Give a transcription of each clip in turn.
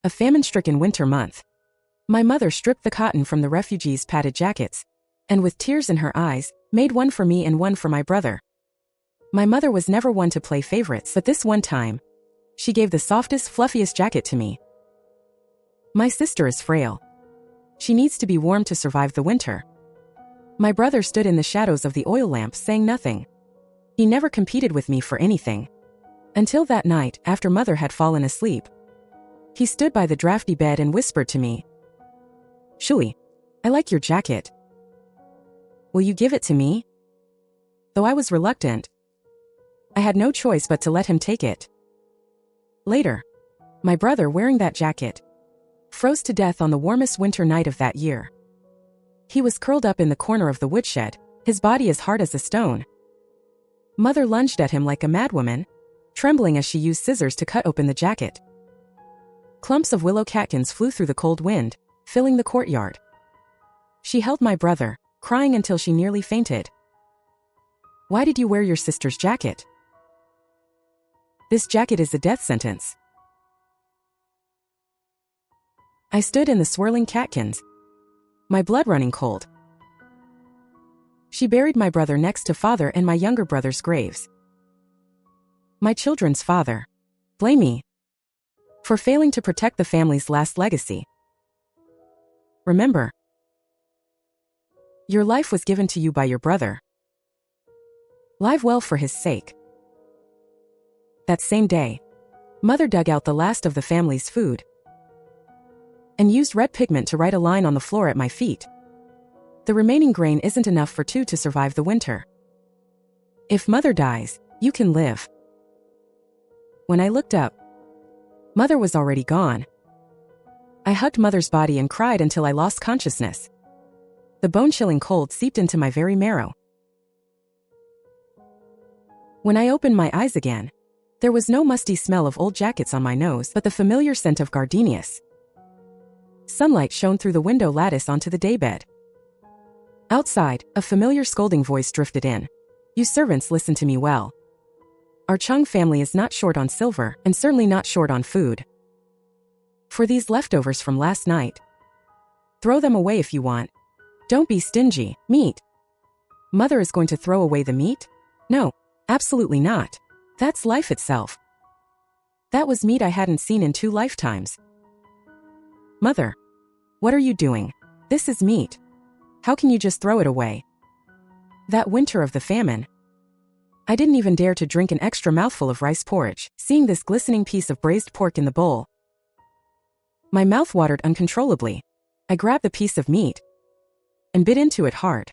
A famine-stricken winter month. My mother stripped the cotton from the refugees' padded jackets, and with tears in her eyes, made one for me and one for my brother. My mother was never one to play favorites, but this one time, she gave the softest, fluffiest jacket to me. My sister is frail. She needs to be warm to survive the winter. My brother stood in the shadows of the oil lamp saying nothing. He never competed with me for anything. Until that night, after mother had fallen asleep. He stood by the drafty bed and whispered to me, "Shui, I like your jacket. Will you give it to me?" Though I was reluctant, I had no choice but to let him take it. Later, my brother, wearing that jacket, froze to death on the warmest winter night of that year. He was curled up in the corner of the woodshed, his body as hard as a stone. Mother lunged at him like a madwoman, trembling as she used scissors to cut open the jacket. Clumps of willow catkins flew through the cold wind, filling the courtyard. She held my brother, crying until she nearly fainted. "Why did you wear your sister's jacket? This jacket is a death sentence." I stood in the swirling catkins, my blood running cold. She buried my brother next to father and my younger brother's graves. My children's father. Blame me for failing to protect the family's last legacy. Remember, your life was given to you by your brother. Live well for his sake. That same day, mother dug out the last of the family's food and used red pigment to write a line on the floor at my feet. The remaining grain isn't enough for two to survive the winter. If mother dies, you can live. When I looked up, mother was already gone. I hugged mother's body and cried until I lost consciousness. The bone-chilling cold seeped into my very marrow. When I opened my eyes again, there was no musty smell of old jackets on my nose, but the familiar scent of gardenias. Sunlight shone through the window lattice onto the daybed. Outside, a familiar scolding voice drifted in. "You servants, listen to me well. Our Chung family is not short on silver, and certainly not short on food. For these leftovers from last night, throw them away if you want. Don't be stingy. Meat. Mother is going to throw away the meat? No, absolutely not. That's life itself." That was meat I hadn't seen in 2 lifetimes. "Mother, what are you doing? This is meat. How can you just throw it away?" That winter of the famine, I didn't even dare to drink an extra mouthful of rice porridge, seeing this glistening piece of braised pork in the bowl. My mouth watered uncontrollably. I grabbed the piece of meat and bit into it hard.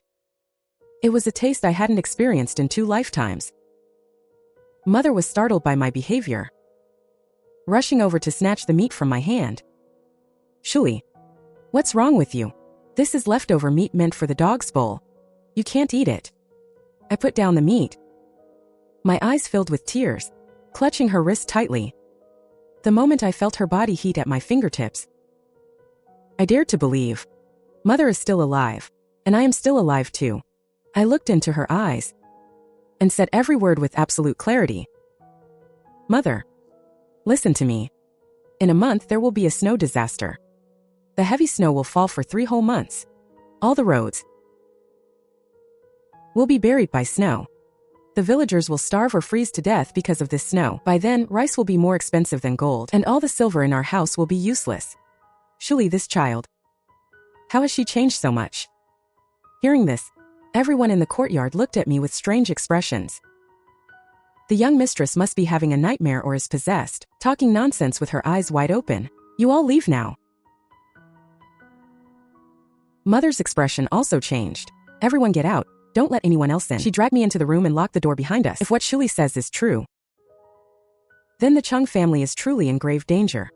It was a taste I hadn't experienced in 2 lifetimes. Mother was startled by my behavior, rushing over to snatch the meat from my hand. "Shui, what's wrong with you? This is leftover meat meant for the dog's bowl. You can't eat it." I put down the meat, my eyes filled with tears, clutching her wrist tightly. The moment I felt her body heat at my fingertips, I dared to believe. Mother is still alive, and I am still alive too. I looked into her eyes and said every word with absolute clarity. "Mother, listen to me. In a month there will be a snow disaster. The heavy snow will fall for 3 whole months. All the roads will be buried by snow. The villagers will starve or freeze to death because of this snow. By then, rice will be more expensive than gold, and all the silver in our house will be useless. Surely this child. How has she changed so much?" Hearing this, everyone in the courtyard looked at me with strange expressions. The young mistress must be having a nightmare or is possessed, talking nonsense with her eyes wide open. "You all leave now." Mother's expression also changed. "Everyone get out. Don't let anyone else in." She dragged me into the room and locked the door behind us. If what Shui says is true, then the Chung family is truly in grave danger.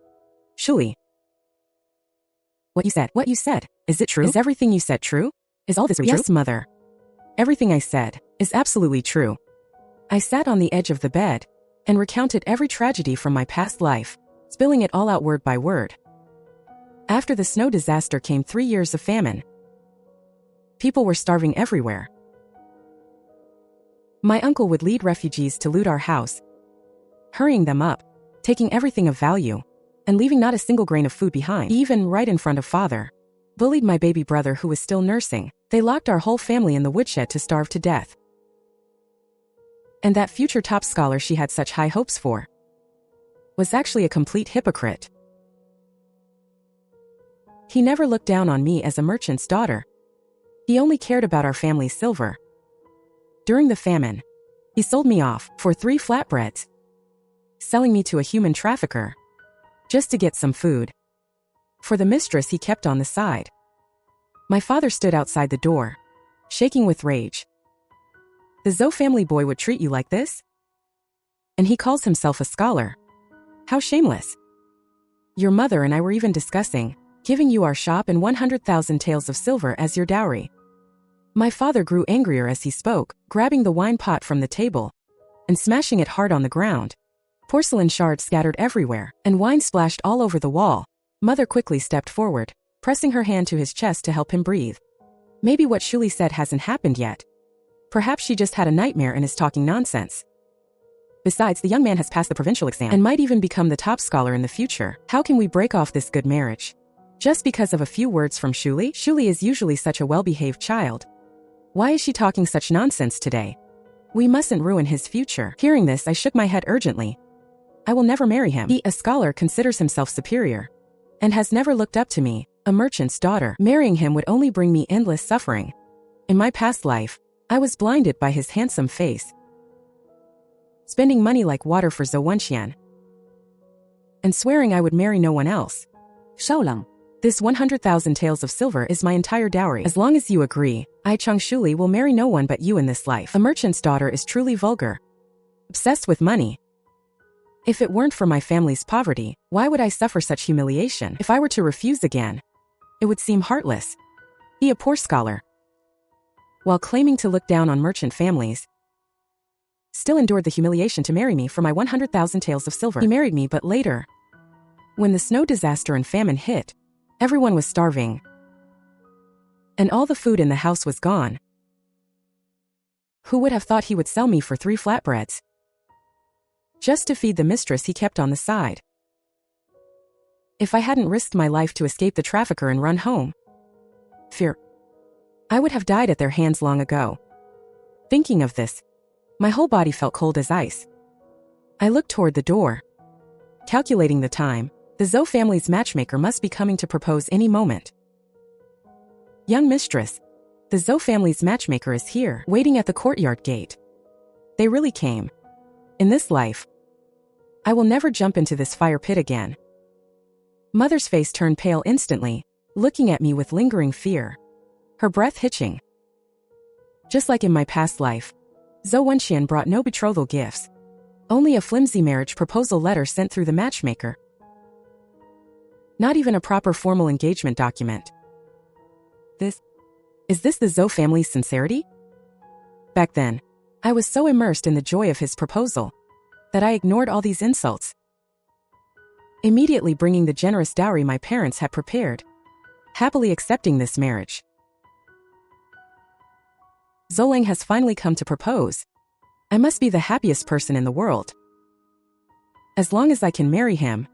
"Shui, what you said, is it true? Is everything you said true? Is all this true?" "Yes, Mother. Everything I said is absolutely true." I sat on the edge of the bed and recounted every tragedy from my past life, spilling it all out word by word. After the snow disaster came 3 years of famine. People were starving everywhere. My uncle would lead refugees to loot our house, hurrying them up, taking everything of value, and leaving not a single grain of food behind, even right in front of father. Bullied my baby brother who was still nursing. They locked our whole family in the woodshed to starve to death. And that future top scholar she had such high hopes for was actually a complete hypocrite. He never looked down on me as a merchant's daughter. He only cared about our family's silver. During the famine, he sold me off for 3 flatbreads, selling me to a human trafficker just to get some food. For the mistress he kept on the side. My father stood outside the door, shaking with rage. The Zou family boy would treat you like this? And he calls himself a scholar. How shameless. Your mother and I were even discussing giving you our shop and 100,000 taels of silver as your dowry. My father grew angrier as he spoke, grabbing the wine pot from the table and smashing it hard on the ground. Porcelain shards scattered everywhere, and wine splashed all over the wall. Mother quickly stepped forward, pressing her hand to his chest to help him breathe. Maybe what Shuli said hasn't happened yet. Perhaps she just had a nightmare and is talking nonsense. Besides, the young man has passed the provincial exam and might even become the top scholar in the future. How can we break off this good marriage? Just because of a few words from Shuli? Shuli is usually such a well-behaved child. Why is she talking such nonsense today? We mustn't ruin his future. Hearing this, I shook my head urgently. I will never marry him. He, a scholar, considers himself superior and has never looked up to me, a merchant's daughter. Marrying him would only bring me endless suffering. In my past life, I was blinded by his handsome face, spending money like water for Zou Wen Qian, and swearing I would marry no one else. Shaolang, this 100,000 taels of silver is my entire dowry. As long as you agree, I, Cheng Shuli, will marry no one but you in this life. A merchant's daughter is truly vulgar, obsessed with money. If it weren't for my family's poverty, why would I suffer such humiliation? If I were to refuse again, it would seem heartless. Be a poor scholar, while claiming to look down on merchant families, still endured the humiliation to marry me for my 100,000 taels of silver. He married me, but later, when the snow disaster and famine hit, everyone was starving, and all the food in the house was gone. Who would have thought he would sell me for 3 flatbreads? Just to feed the mistress he kept on the side. If I hadn't risked my life to escape the trafficker and run home, I would have died at their hands long ago. Thinking of this, my whole body felt cold as ice. I looked toward the door. Calculating the time, the Zou family's matchmaker must be coming to propose any moment. Young mistress, the Zou family's matchmaker is here, waiting at the courtyard gate. They really came. In this life, I will never jump into this fire pit again. Mother's face turned pale instantly, looking at me with lingering fear, her breath hitching. Just like in my past life, Zou Wen Qian brought no betrothal gifts, only a flimsy marriage proposal letter sent through the matchmaker. Not even a proper formal engagement document. Is this the Zou family's sincerity? Back then, I was so immersed in the joy of his proposal that I ignored all these insults, immediately bringing the generous dowry my parents had prepared, happily accepting this marriage. Zoulang has finally come to propose. I must be the happiest person in the world. As long as I can marry him,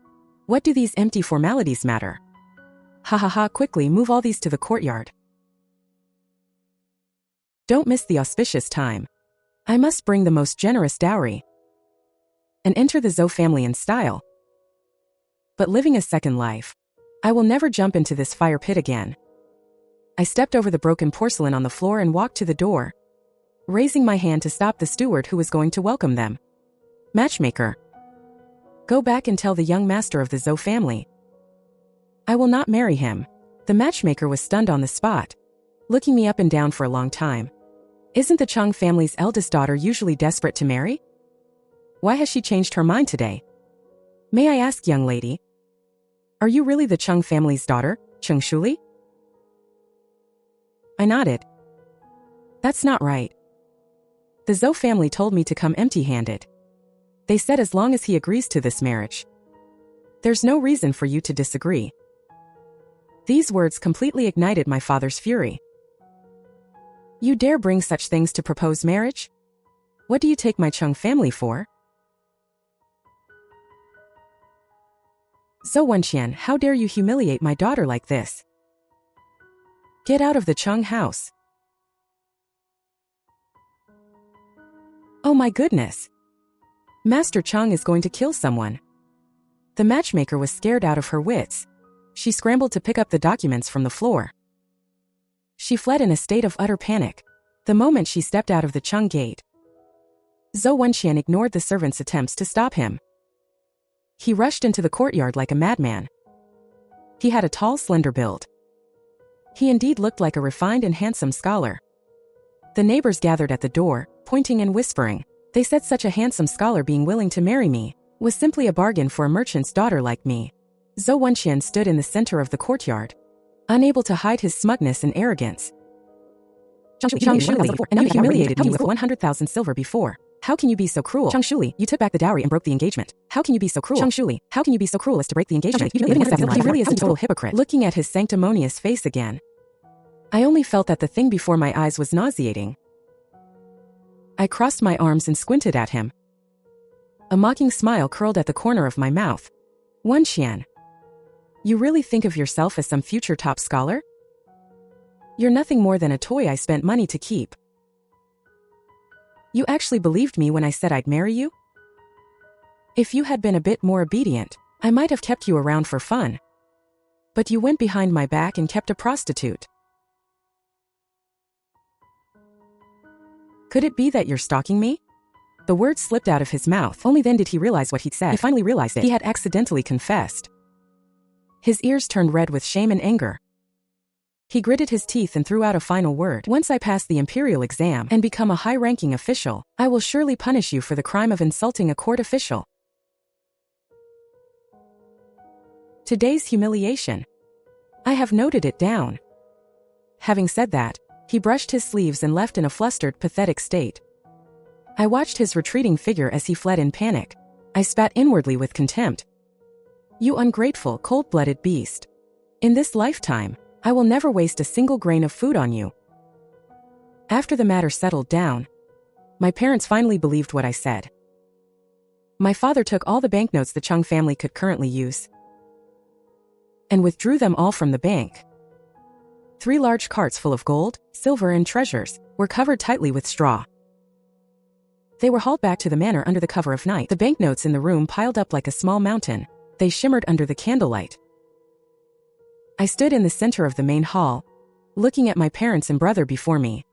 what do these empty formalities matter? Ha ha ha, quickly move all these to the courtyard. Don't miss the auspicious time. I must bring the most generous dowry and enter the Zou family in style. But living a second life, I will never jump into this fire pit again. I stepped over the broken porcelain on the floor and walked to the door, raising my hand to stop the steward who was going to welcome them. Matchmaker, go back and tell the young master of the Zou family I will not marry him. The matchmaker was stunned on the spot, looking me up and down for a long time. Isn't the Cheng family's eldest daughter usually desperate to marry? Why has she changed her mind today? May I ask, young lady, are you really the Cheng family's daughter, Cheng Shuli? I nodded. That's not right. The Zou family told me to come empty-handed. They said as long as he agrees to this marriage, there's no reason for you to disagree. These words completely ignited my father's fury. You dare bring such things to propose marriage? What do you take my Cheng family for? Zou Wen Qian, how dare you humiliate my daughter like this? Get out of the Cheng house. Oh my goodness. Master Cheng is going to kill someone. The matchmaker was scared out of her wits. She scrambled to pick up the documents from the floor. She fled in a state of utter panic. The moment she stepped out of the Cheng gate, Zou Wen Qian ignored the servant's attempts to stop him. He rushed into the courtyard like a madman. He had a tall, slender build. He indeed looked like a refined and handsome scholar. The neighbors gathered at the door, pointing and whispering. They said such a handsome scholar being willing to marry me was simply a bargain for a merchant's daughter like me. Zou Wen Qian stood in the center of the courtyard, unable to hide his smugness and arrogance. Cheng Shuli, and you humiliated me with 100,000 silver before. How can you be so cruel? Cheng Shuli, you took back the dowry and broke the engagement. How can you be so cruel? Cheng Shuli, how can you be so cruel as to break the engagement? He really is a total hypocrite. Looking at his sanctimonious face again, I only felt that the thing before my eyes was nauseating. I crossed my arms and squinted at him. A mocking smile curled at the corner of my mouth. Wen Qian, you really think of yourself as some future top scholar? You're nothing more than a toy I spent money to keep. You actually believed me when I said I'd marry you? If you had been a bit more obedient, I might have kept you around for fun. But you went behind my back and kept a prostitute. Could it be that you're stalking me? The words slipped out of his mouth. Only then did he realize what he'd said. He finally realized it. He had accidentally confessed. His ears turned red with shame and anger. He gritted his teeth and threw out a final word. Once I pass the imperial exam and become a high-ranking official, I will surely punish you for the crime of insulting a court official. Today's humiliation. I have noted it down. Having said that, he brushed his sleeves and left in a flustered, pathetic state. I watched his retreating figure as he fled in panic. I spat inwardly with contempt. You ungrateful, cold-blooded beast. In this lifetime, I will never waste a single grain of food on you. After the matter settled down, my parents finally believed what I said. My father took all the banknotes the Cheng family could currently use and withdrew them all from the bank. 3 large carts full of gold, silver, and treasures were covered tightly with straw. They were hauled back to the manor under the cover of night. The banknotes in the room piled up like a small mountain. They shimmered under the candlelight. I stood in the center of the main hall, looking at my parents and brother before me.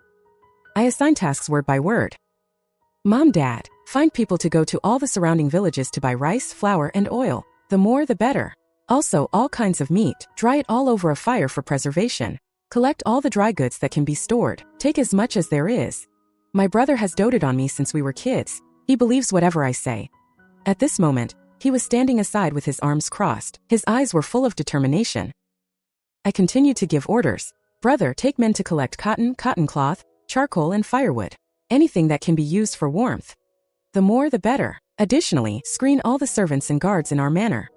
I assigned tasks word by word. Mom, Dad, find people to go to all the surrounding villages to buy rice, flour, and oil. The more the better. Also, all kinds of meat. Dry it all over a fire for preservation. Collect all the dry goods that can be stored. Take as much as there is. My brother has doted on me since we were kids. He believes whatever I say. At this moment, he was standing aside with his arms crossed. His eyes were full of determination. I continued to give orders. Brother, take men to collect cotton, cotton cloth, charcoal, and firewood. Anything that can be used for warmth. The more the better. Additionally, screen all the servants and guards in our manor.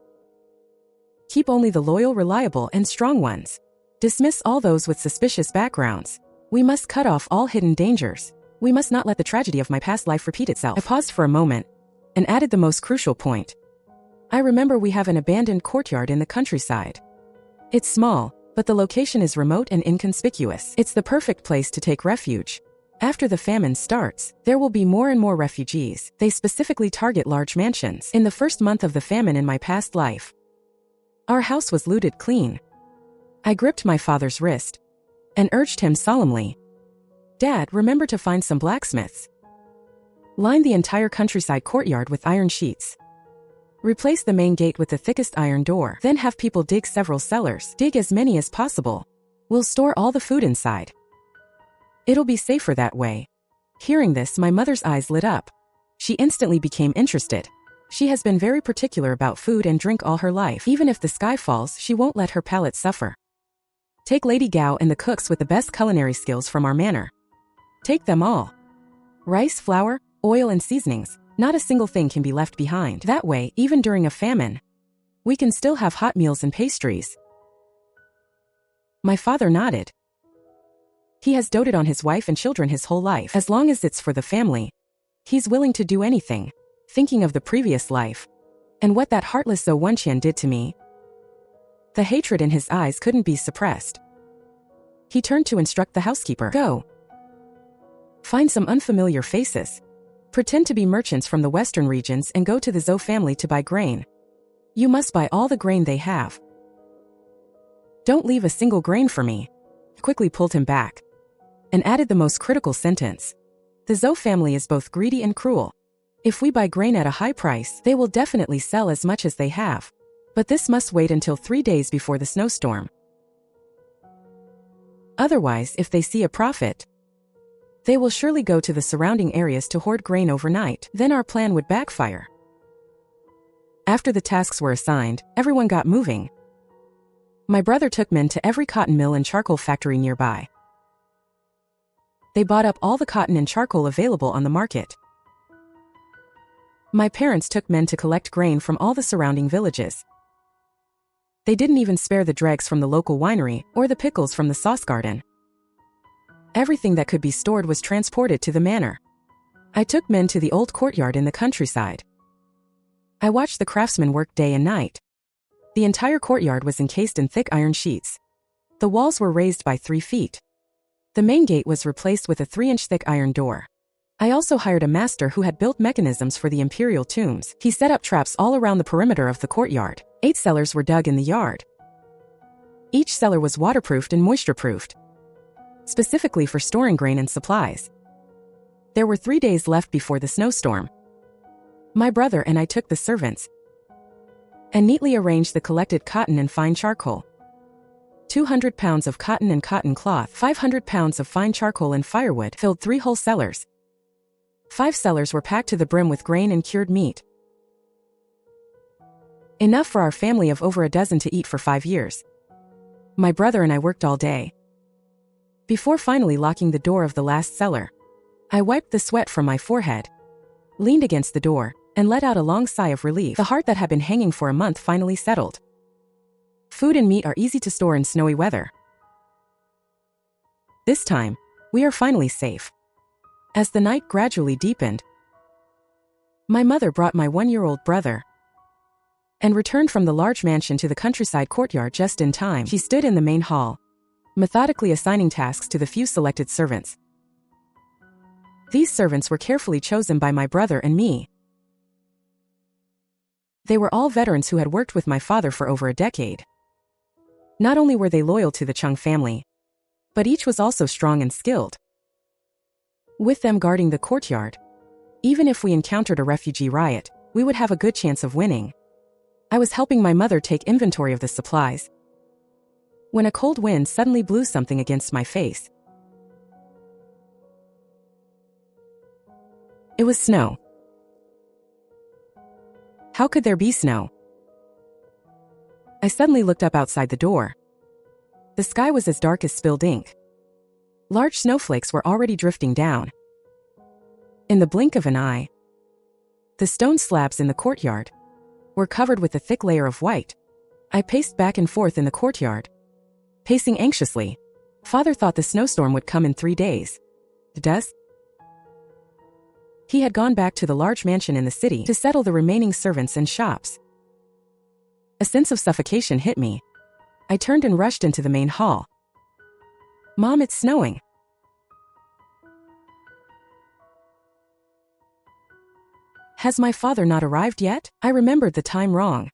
Keep only the loyal, reliable, and strong ones. Dismiss all those with suspicious backgrounds. We must cut off all hidden dangers. We must not let the tragedy of my past life repeat itself. I paused for a moment and added the most crucial point. I remember we have an abandoned courtyard in the countryside. It's small, but the location is remote and inconspicuous. It's the perfect place to take refuge. After the famine starts, there will be more and more refugees. They specifically target large mansions. In the first month of the famine in my past life, our house was looted clean. I gripped my father's wrist and urged him solemnly, Dad, remember to find some blacksmiths. Line the entire countryside courtyard with iron sheets. Replace the main gate with the thickest iron door. Then have people dig several cellars. Dig as many as possible. We'll store all the food inside. It'll be safer that way. Hearing this, my mother's eyes lit up. She instantly became interested. She has been very particular about food and drink all her life. Even if the sky falls, she won't let her palate suffer. Take Lady Gao and the cooks with the best culinary skills from our manor. Take them all. Rice, flour, oil, and seasonings. Not a single thing can be left behind. That way, even during a famine, we can still have hot meals and pastries. My father nodded. He has doted on his wife and children his whole life. As long as it's for the family, he's willing to do anything. Thinking of the previous life and what that heartless Zou Wen Qian did to me, The hatred in his eyes couldn't be suppressed. He turned to instruct the housekeeper. Go. Find some unfamiliar faces. Pretend to be merchants from the western regions and go to the Zou family to buy grain. You must buy all the grain they have. Don't leave a single grain for me. Quickly pulled him back and added the most critical sentence. The Zou family is both greedy and cruel. If we buy grain at a high price, they will definitely sell as much as they have. But this must wait until 3 days before the snowstorm. Otherwise, if they see a profit, they will surely go to the surrounding areas to hoard grain overnight. Then our plan would backfire. After the tasks were assigned, everyone got moving. My brother took men to every cotton mill and charcoal factory nearby. They bought up all the cotton and charcoal available on the market. My parents took men to collect grain from all the surrounding villages. They didn't even spare the dregs from the local winery or the pickles from the sauce garden. Everything that could be stored was transported to the manor. I took men to the old courtyard in the countryside. I watched the craftsmen work day and night. The entire courtyard was encased in thick iron sheets. The walls were raised by 3 feet. The main gate was replaced with a 3-inch thick iron door. I also hired a master who had built mechanisms for the imperial tombs. He set up traps all around the perimeter of the courtyard. 8 cellars were dug in the yard. Each cellar was waterproofed and moisture-proofed, specifically for storing grain and supplies. There were 3 days left before the snowstorm. My brother and I took the servants and neatly arranged the collected cotton and fine charcoal. 200 pounds of cotton and cotton cloth, 500 pounds of fine charcoal and firewood filled 3 whole cellars. 5 cellars were packed to the brim with grain and cured meat. Enough for our family of over a dozen to eat for 5 years. My brother and I worked all day. Before finally locking the door of the last cellar, I wiped the sweat from my forehead, leaned against the door, and let out a long sigh of relief. The heart that had been hanging for a month finally settled. Food and meat are easy to store in snowy weather. This time, we are finally safe. As the night gradually deepened, my mother brought my 1-year-old brother and returned from the large mansion to the countryside courtyard just in time. She stood in the main hall, methodically assigning tasks to the few selected servants. These servants were carefully chosen by my brother and me. They were all veterans who had worked with my father for over a decade. Not only were they loyal to the Chung family, but each was also strong and skilled. With them guarding the courtyard, even if we encountered a refugee riot, we would have a good chance of winning. I was helping my mother take inventory of the supplies when a cold wind suddenly blew something against my face. It was snow. How could there be snow? I suddenly looked up outside the door. The sky was as dark as spilled ink. Large snowflakes were already drifting down. In the blink of an eye, the stone slabs in the courtyard were covered with a thick layer of white. I paced back and forth in the courtyard, pacing anxiously. Father thought the snowstorm would come in 3 days. Does? He had gone back to the large mansion in the city to settle the remaining servants and shops. A sense of suffocation hit me. I turned and rushed into the main hall. Mom, it's snowing. Has my father not arrived yet? I remembered the time wrong.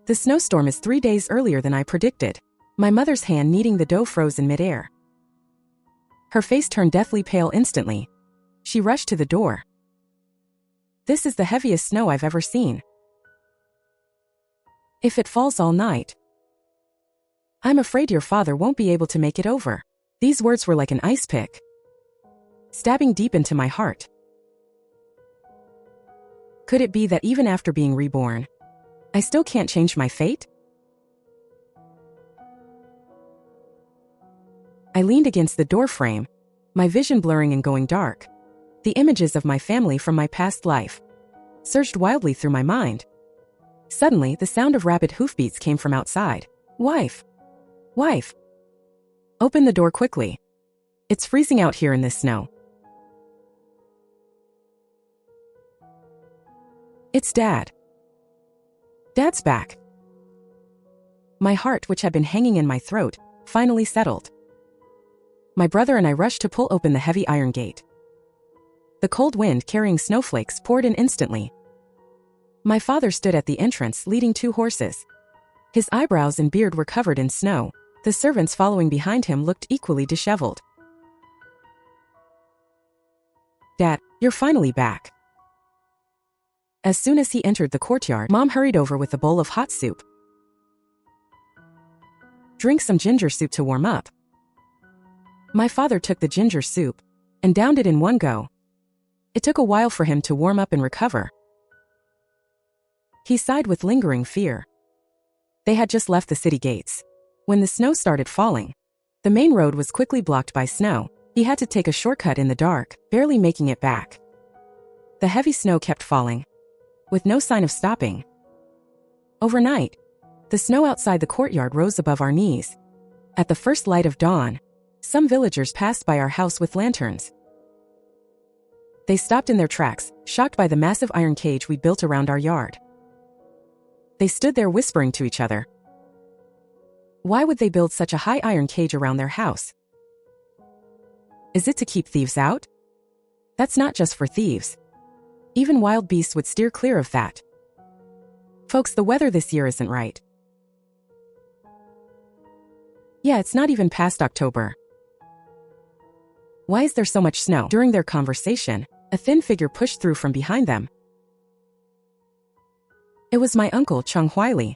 The snowstorm is 3 days earlier than I predicted. My mother's hand kneading the dough froze in midair. Her face turned deathly pale instantly. She rushed to the door. This is the heaviest snow I've ever seen. If it falls all night, I'm afraid your father won't be able to make it over. These words were like an ice pick, stabbing deep into my heart. Could it be that even after being reborn, I still can't change my fate? I leaned against the doorframe, my vision blurring and going dark. The images of my family from my past life surged wildly through my mind. Suddenly, the sound of rapid hoofbeats came from outside. Wife! Wife! Open the door quickly. It's freezing out here in this snow. It's Dad. Dad's back. My heart, which had been hanging in my throat, finally settled. My brother and I rushed to pull open the heavy iron gate. The cold wind carrying snowflakes poured in instantly. My father stood at the entrance leading 2 horses. His eyebrows and beard were covered in snow. The servants following behind him looked equally disheveled. "Dad, you're finally back." As soon as he entered the courtyard, Mom hurried over with a bowl of hot soup. "Drink some ginger soup to warm up." My father took the ginger soup and downed it in one go. It took a while for him to warm up and recover. He sighed with lingering fear. They had just left the city gates. When the snow started falling, the main road was quickly blocked by snow. He had to take a shortcut in the dark, barely making it back. The heavy snow kept falling, with no sign of stopping. Overnight, the snow outside the courtyard rose above our knees. At the first light of dawn, some villagers passed by our house with lanterns. They stopped in their tracks, shocked by the massive iron cage we built around our yard. They stood there whispering to each other. Why would they build such a high iron cage around their house? Is it to keep thieves out? That's not just for thieves. Even wild beasts would steer clear of that. Folks, the weather this year isn't right. Yeah, it's not even past October. Why is there so much snow? During their conversation, a thin figure pushed through from behind them. It was my uncle, Chung Huili.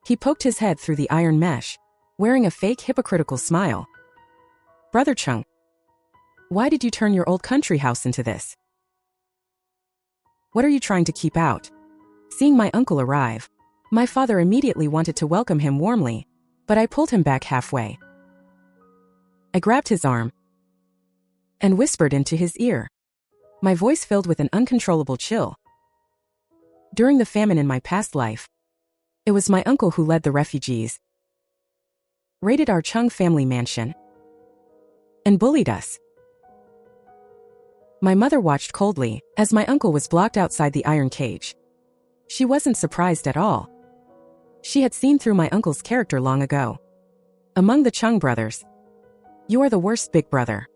He poked his head through the iron mesh, wearing a fake hypocritical smile. "Brother Chung, why did you turn your old country house into this? What are you trying to keep out?" Seeing my uncle arrive, my father immediately wanted to welcome him warmly, but I pulled him back halfway. I grabbed his arm and whispered into his ear, my voice filled with an uncontrollable chill. During the famine in my past life, it was my uncle who led the refugees, raided our Chung family mansion, and bullied us. My mother watched coldly as my uncle was blocked outside the iron cage. She wasn't surprised at all. She had seen through my uncle's character long ago. Among the Chung brothers, you are the worst big brother.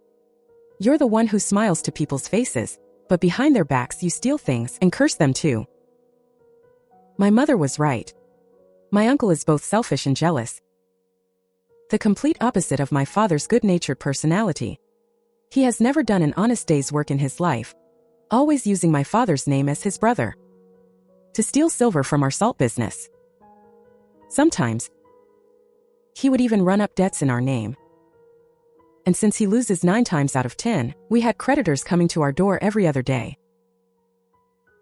You're the one who smiles to people's faces, but behind their backs you steal things and curse them too. My mother was right. My uncle is both selfish and jealous. The complete opposite of my father's good-natured personality. He has never done an honest day's work in his life, always using my father's name as his brother to steal silver from our salt business. Sometimes, he would even run up debts in our name. And since he loses 9 times out of 10, we had creditors coming to our door every other day.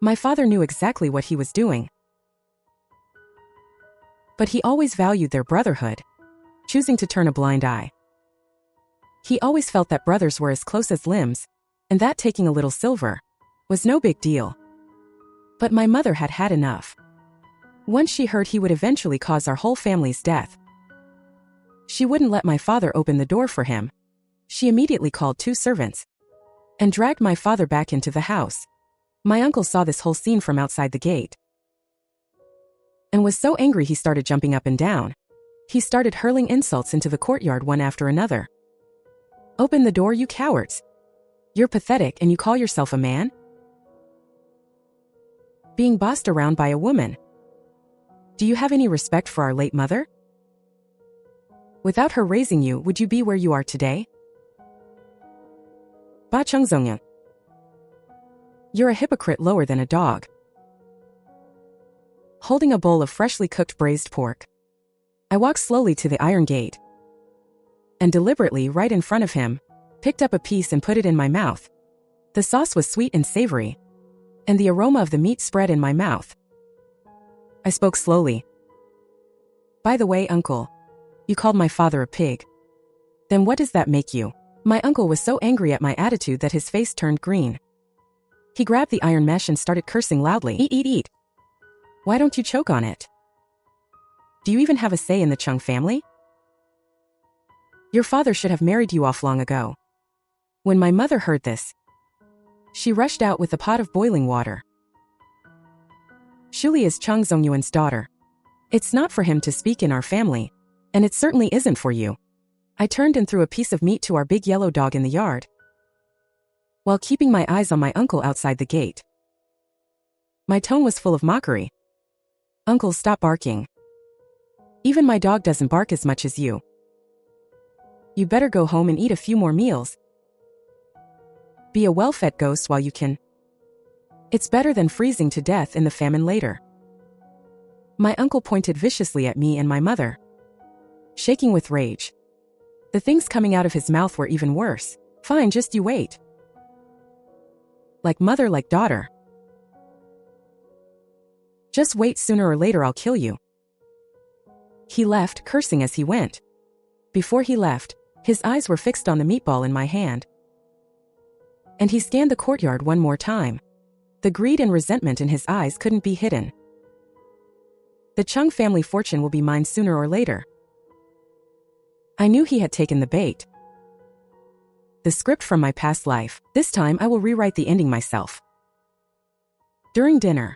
My father knew exactly what he was doing. But he always valued their brotherhood, choosing to turn a blind eye. He always felt that brothers were as close as limbs, and that taking a little silver was no big deal. But my mother had had enough. Once she heard he would eventually cause our whole family's death, she wouldn't let my father open the door for him. She immediately called 2 servants and dragged my father back into the house. My uncle saw this whole scene from outside the gate and was so angry he started jumping up and down. He started hurling insults into the courtyard one after another. "Open the door, you cowards. You're pathetic and you call yourself a man? Being bossed around by a woman. Do you have any respect for our late mother? Without her raising you, would you be where you are today? Ba Chung Zongyang. You're a hypocrite lower than a dog." Holding a bowl of freshly cooked braised pork, I walked slowly to the iron gate and deliberately, right in front of him, picked up a piece and put it in my mouth. The sauce was sweet and savory, and the aroma of the meat spread in my mouth. I spoke slowly. "By the way, uncle, you called my father a pig. Then what does that make you?" My uncle was so angry at my attitude that his face turned green. He grabbed the iron mesh and started cursing loudly. "Eat, eat, eat. Why don't you choke on it? Do you even have a say in the Chung family? Your father should have married you off long ago." When my mother heard this, she rushed out with a pot of boiling water. Shuli is Chung Zongyuan's daughter, It's not for him to speak in our family, and it certainly isn't for you. I turned and threw a piece of meat to our big yellow dog in the yard, while keeping my eyes on my uncle outside the gate. My tone was full of mockery. Uncle, stop barking. Even my dog doesn't bark as much as you. You better go home and eat a few more meals. Be a well-fed ghost while you can. It's better than freezing to death in the famine later. My uncle pointed viciously at me and my mother, shaking with rage. The things coming out of his mouth were even worse. Fine, just you wait. Like mother, like daughter. Just wait, sooner or later I'll kill you. He left, cursing as he went. Before he left, his eyes were fixed on the meatball in my hand. And he scanned the courtyard one more time. The greed and resentment in his eyes couldn't be hidden. The Chung family fortune will be mine sooner or later. I knew he had taken the bait. The script from my past life. This time I will rewrite the ending myself. During dinner,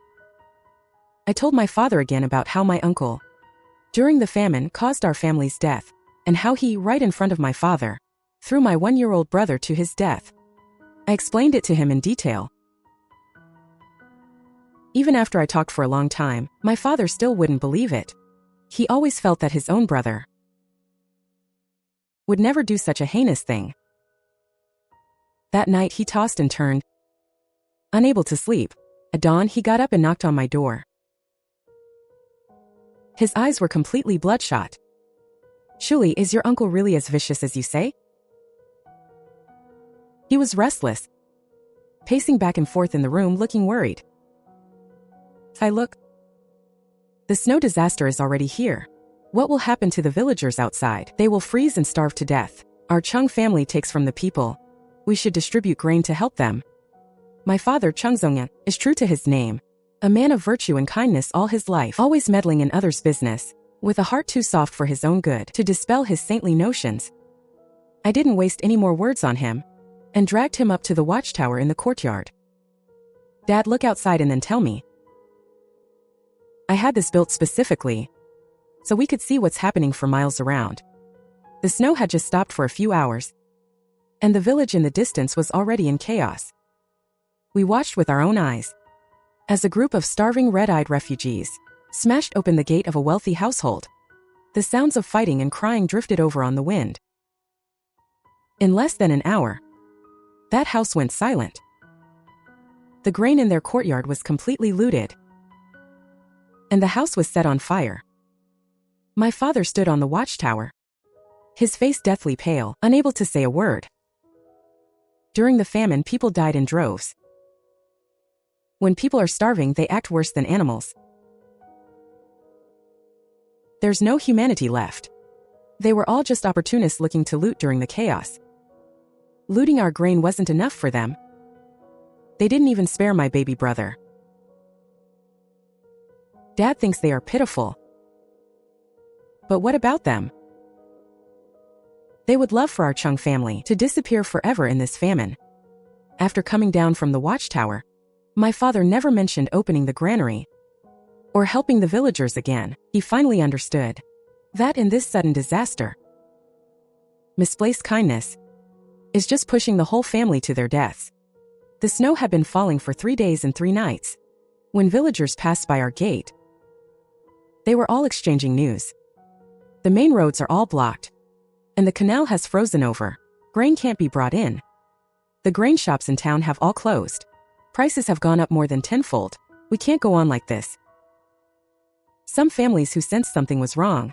I told my father again about how my uncle, during the famine, caused our family's death, and how he, right in front of my father, threw my 1-year-old brother to his death. I explained it to him in detail. Even after I talked for a long time, my father still wouldn't believe it. He always felt that his own brother would never do such a heinous thing. That night he tossed and turned, unable to sleep. At dawn he got up and knocked on my door. His eyes were completely bloodshot. Shuli, is your uncle really as vicious as you say? He was restless, pacing back and forth in the room looking worried. I look. The snow disaster is already here. What will happen to the villagers outside? They will freeze and starve to death. Our Chung family takes from the people. We should distribute grain to help them. My father, Chung Zongyan, is true to his name. A man of virtue and kindness all his life, always meddling in others' business, with a heart too soft for his own good to dispel his saintly notions. I didn't waste any more words on him, and dragged him up to the watchtower in the courtyard. Dad, look outside and then tell me. I had this built specifically so we could see what's happening for miles around. The snow had just stopped for a few hours, and the village in the distance was already in chaos. We watched with our own eyes as a group of starving red-eyed refugees smashed open the gate of a wealthy household. The sounds of fighting and crying drifted over on the wind. In less than an hour, that house went silent. The grain in their courtyard was completely looted, and the house was set on fire. My father stood on the watchtower, his face deathly pale, unable to say a word. During the famine, people died in droves. When people are starving, they act worse than animals. There's no humanity left. They were all just opportunists looking to loot during the chaos. Looting our grain wasn't enough for them. They didn't even spare my baby brother. Dad thinks they are pitiful. But what about them? They would love for our Chung family to disappear forever in this famine. After coming down from the watchtower, my father never mentioned opening the granary or helping the villagers again. He finally understood that in this sudden disaster, misplaced kindness is just pushing the whole family to their deaths. The snow had been falling for 3 days and 3 nights. When villagers passed by our gate, they were all exchanging news. The main roads are all blocked, and the canal has frozen over. Grain can't be brought in. The grain shops in town have all closed. Prices have gone up more than tenfold. We can't go on like this. Some families who sensed something was wrong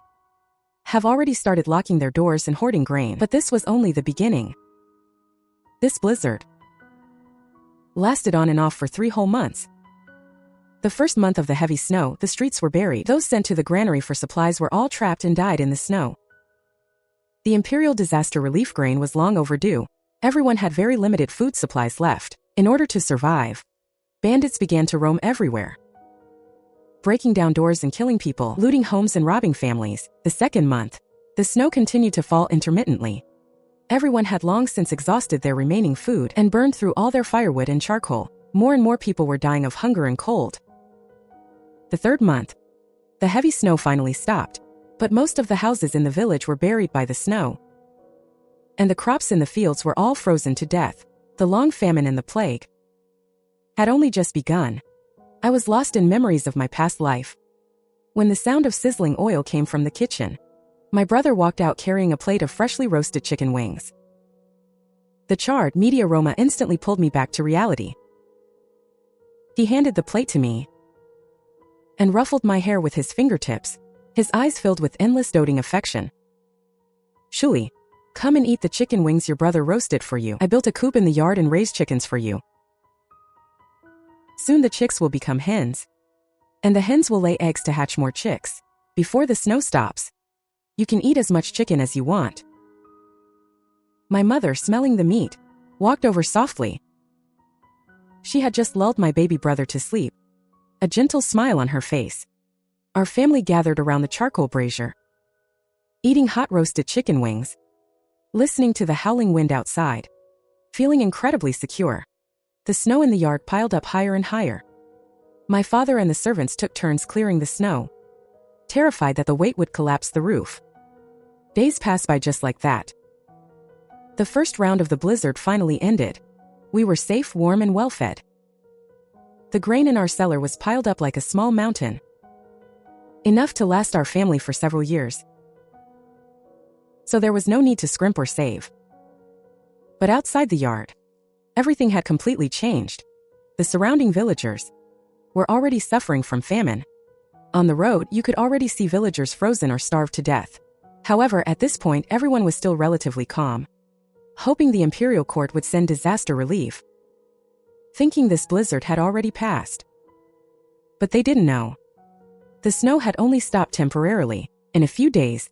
have already started locking their doors and hoarding grain, but this was only the beginning. This blizzard lasted on and off for 3 whole months. The first month of the heavy snow, the streets were buried. Those sent to the granary for supplies were all trapped and died in the snow. The Imperial Disaster Relief grain was long overdue. Everyone had very limited food supplies left. In order to survive, bandits began to roam everywhere, breaking down doors and killing people, looting homes and robbing families. The second month, the snow continued to fall intermittently. Everyone had long since exhausted their remaining food and burned through all their firewood and charcoal. More and more people were dying of hunger and cold. The third month, The heavy snow finally stopped, but most of the houses in the village were buried by the snow. And the crops in the fields were all frozen to death. The long famine and the plague had only just begun. I was lost in memories of my past life. When the sound of sizzling oil came from the kitchen, my brother walked out carrying a plate of freshly roasted chicken wings. The charred, meaty aroma instantly pulled me back to reality. He handed the plate to me and ruffled my hair with his fingertips, his eyes filled with endless doting affection. "Shuli, come and eat the chicken wings your brother roasted for you. I built a coop in the yard and raised chickens for you. Soon the chicks will become hens, and the hens will lay eggs to hatch more chicks. Before the snow stops, you can eat as much chicken as you want." My mother, smelling the meat, walked over softly. She had just lulled my baby brother to sleep, a gentle smile on her face. Our family gathered around the charcoal brazier, eating hot roasted chicken wings, listening to the howling wind outside, feeling incredibly secure. The snow in the yard piled up higher and higher. My father and the servants took turns clearing the snow, terrified that the weight would collapse the roof. Days passed by just like that. The first round of the blizzard finally ended. We were safe, warm, and well-fed. The grain in our cellar was piled up like a small mountain, enough to last our family for several years. So there was no need to scrimp or save. But outside the yard, everything had completely changed. The surrounding villagers were already suffering from famine. On the road, you could already see villagers frozen or starved to death. However, at this point, everyone was still relatively calm, hoping the imperial court would send disaster relief, thinking this blizzard had already passed. But they didn't know. The snow had only stopped temporarily. In a few days,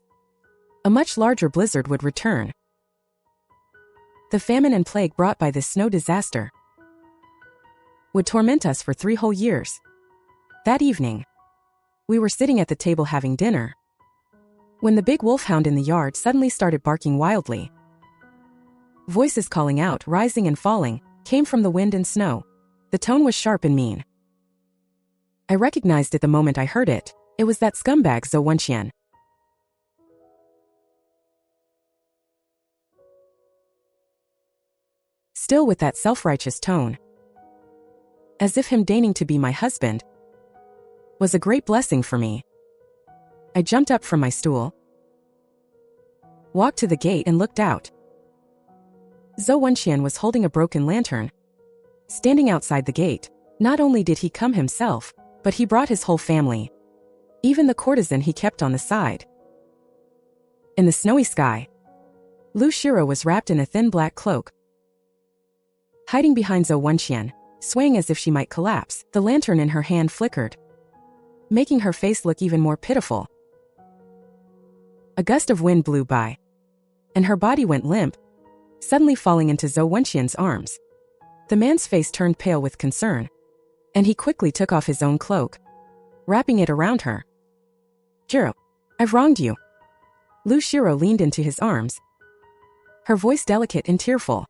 a much larger blizzard would return. The famine and plague brought by this snow disaster would torment us for 3 whole years. That evening, we were sitting at the table having dinner, when the big wolfhound in the yard suddenly started barking wildly. Voices calling out, rising and falling, came from the wind and snow. The tone was sharp and mean. I recognized it the moment I heard it. It was that scumbag Zou Wen Qian. Still with that self-righteous tone, as if him deigning to be my husband was a great blessing for me. I jumped up from my stool, walked to the gate and looked out. Zou Wen Qian was holding a broken lantern, standing outside the gate. Not only did he come himself, but he brought his whole family, even the courtesan he kept on the side. In the snowy sky, Lu Shiro was wrapped in a thin black cloak, hiding behind Zou Wen Qian, swaying as if she might collapse. The lantern in her hand flickered, making her face look even more pitiful. A gust of wind blew by, and her body went limp, suddenly falling into Zou Wen Qian's arms. The man's face turned pale with concern, and he quickly took off his own cloak, wrapping it around her. "Jiro, I've wronged you." Lu Shiro leaned into his arms, her voice delicate and tearful.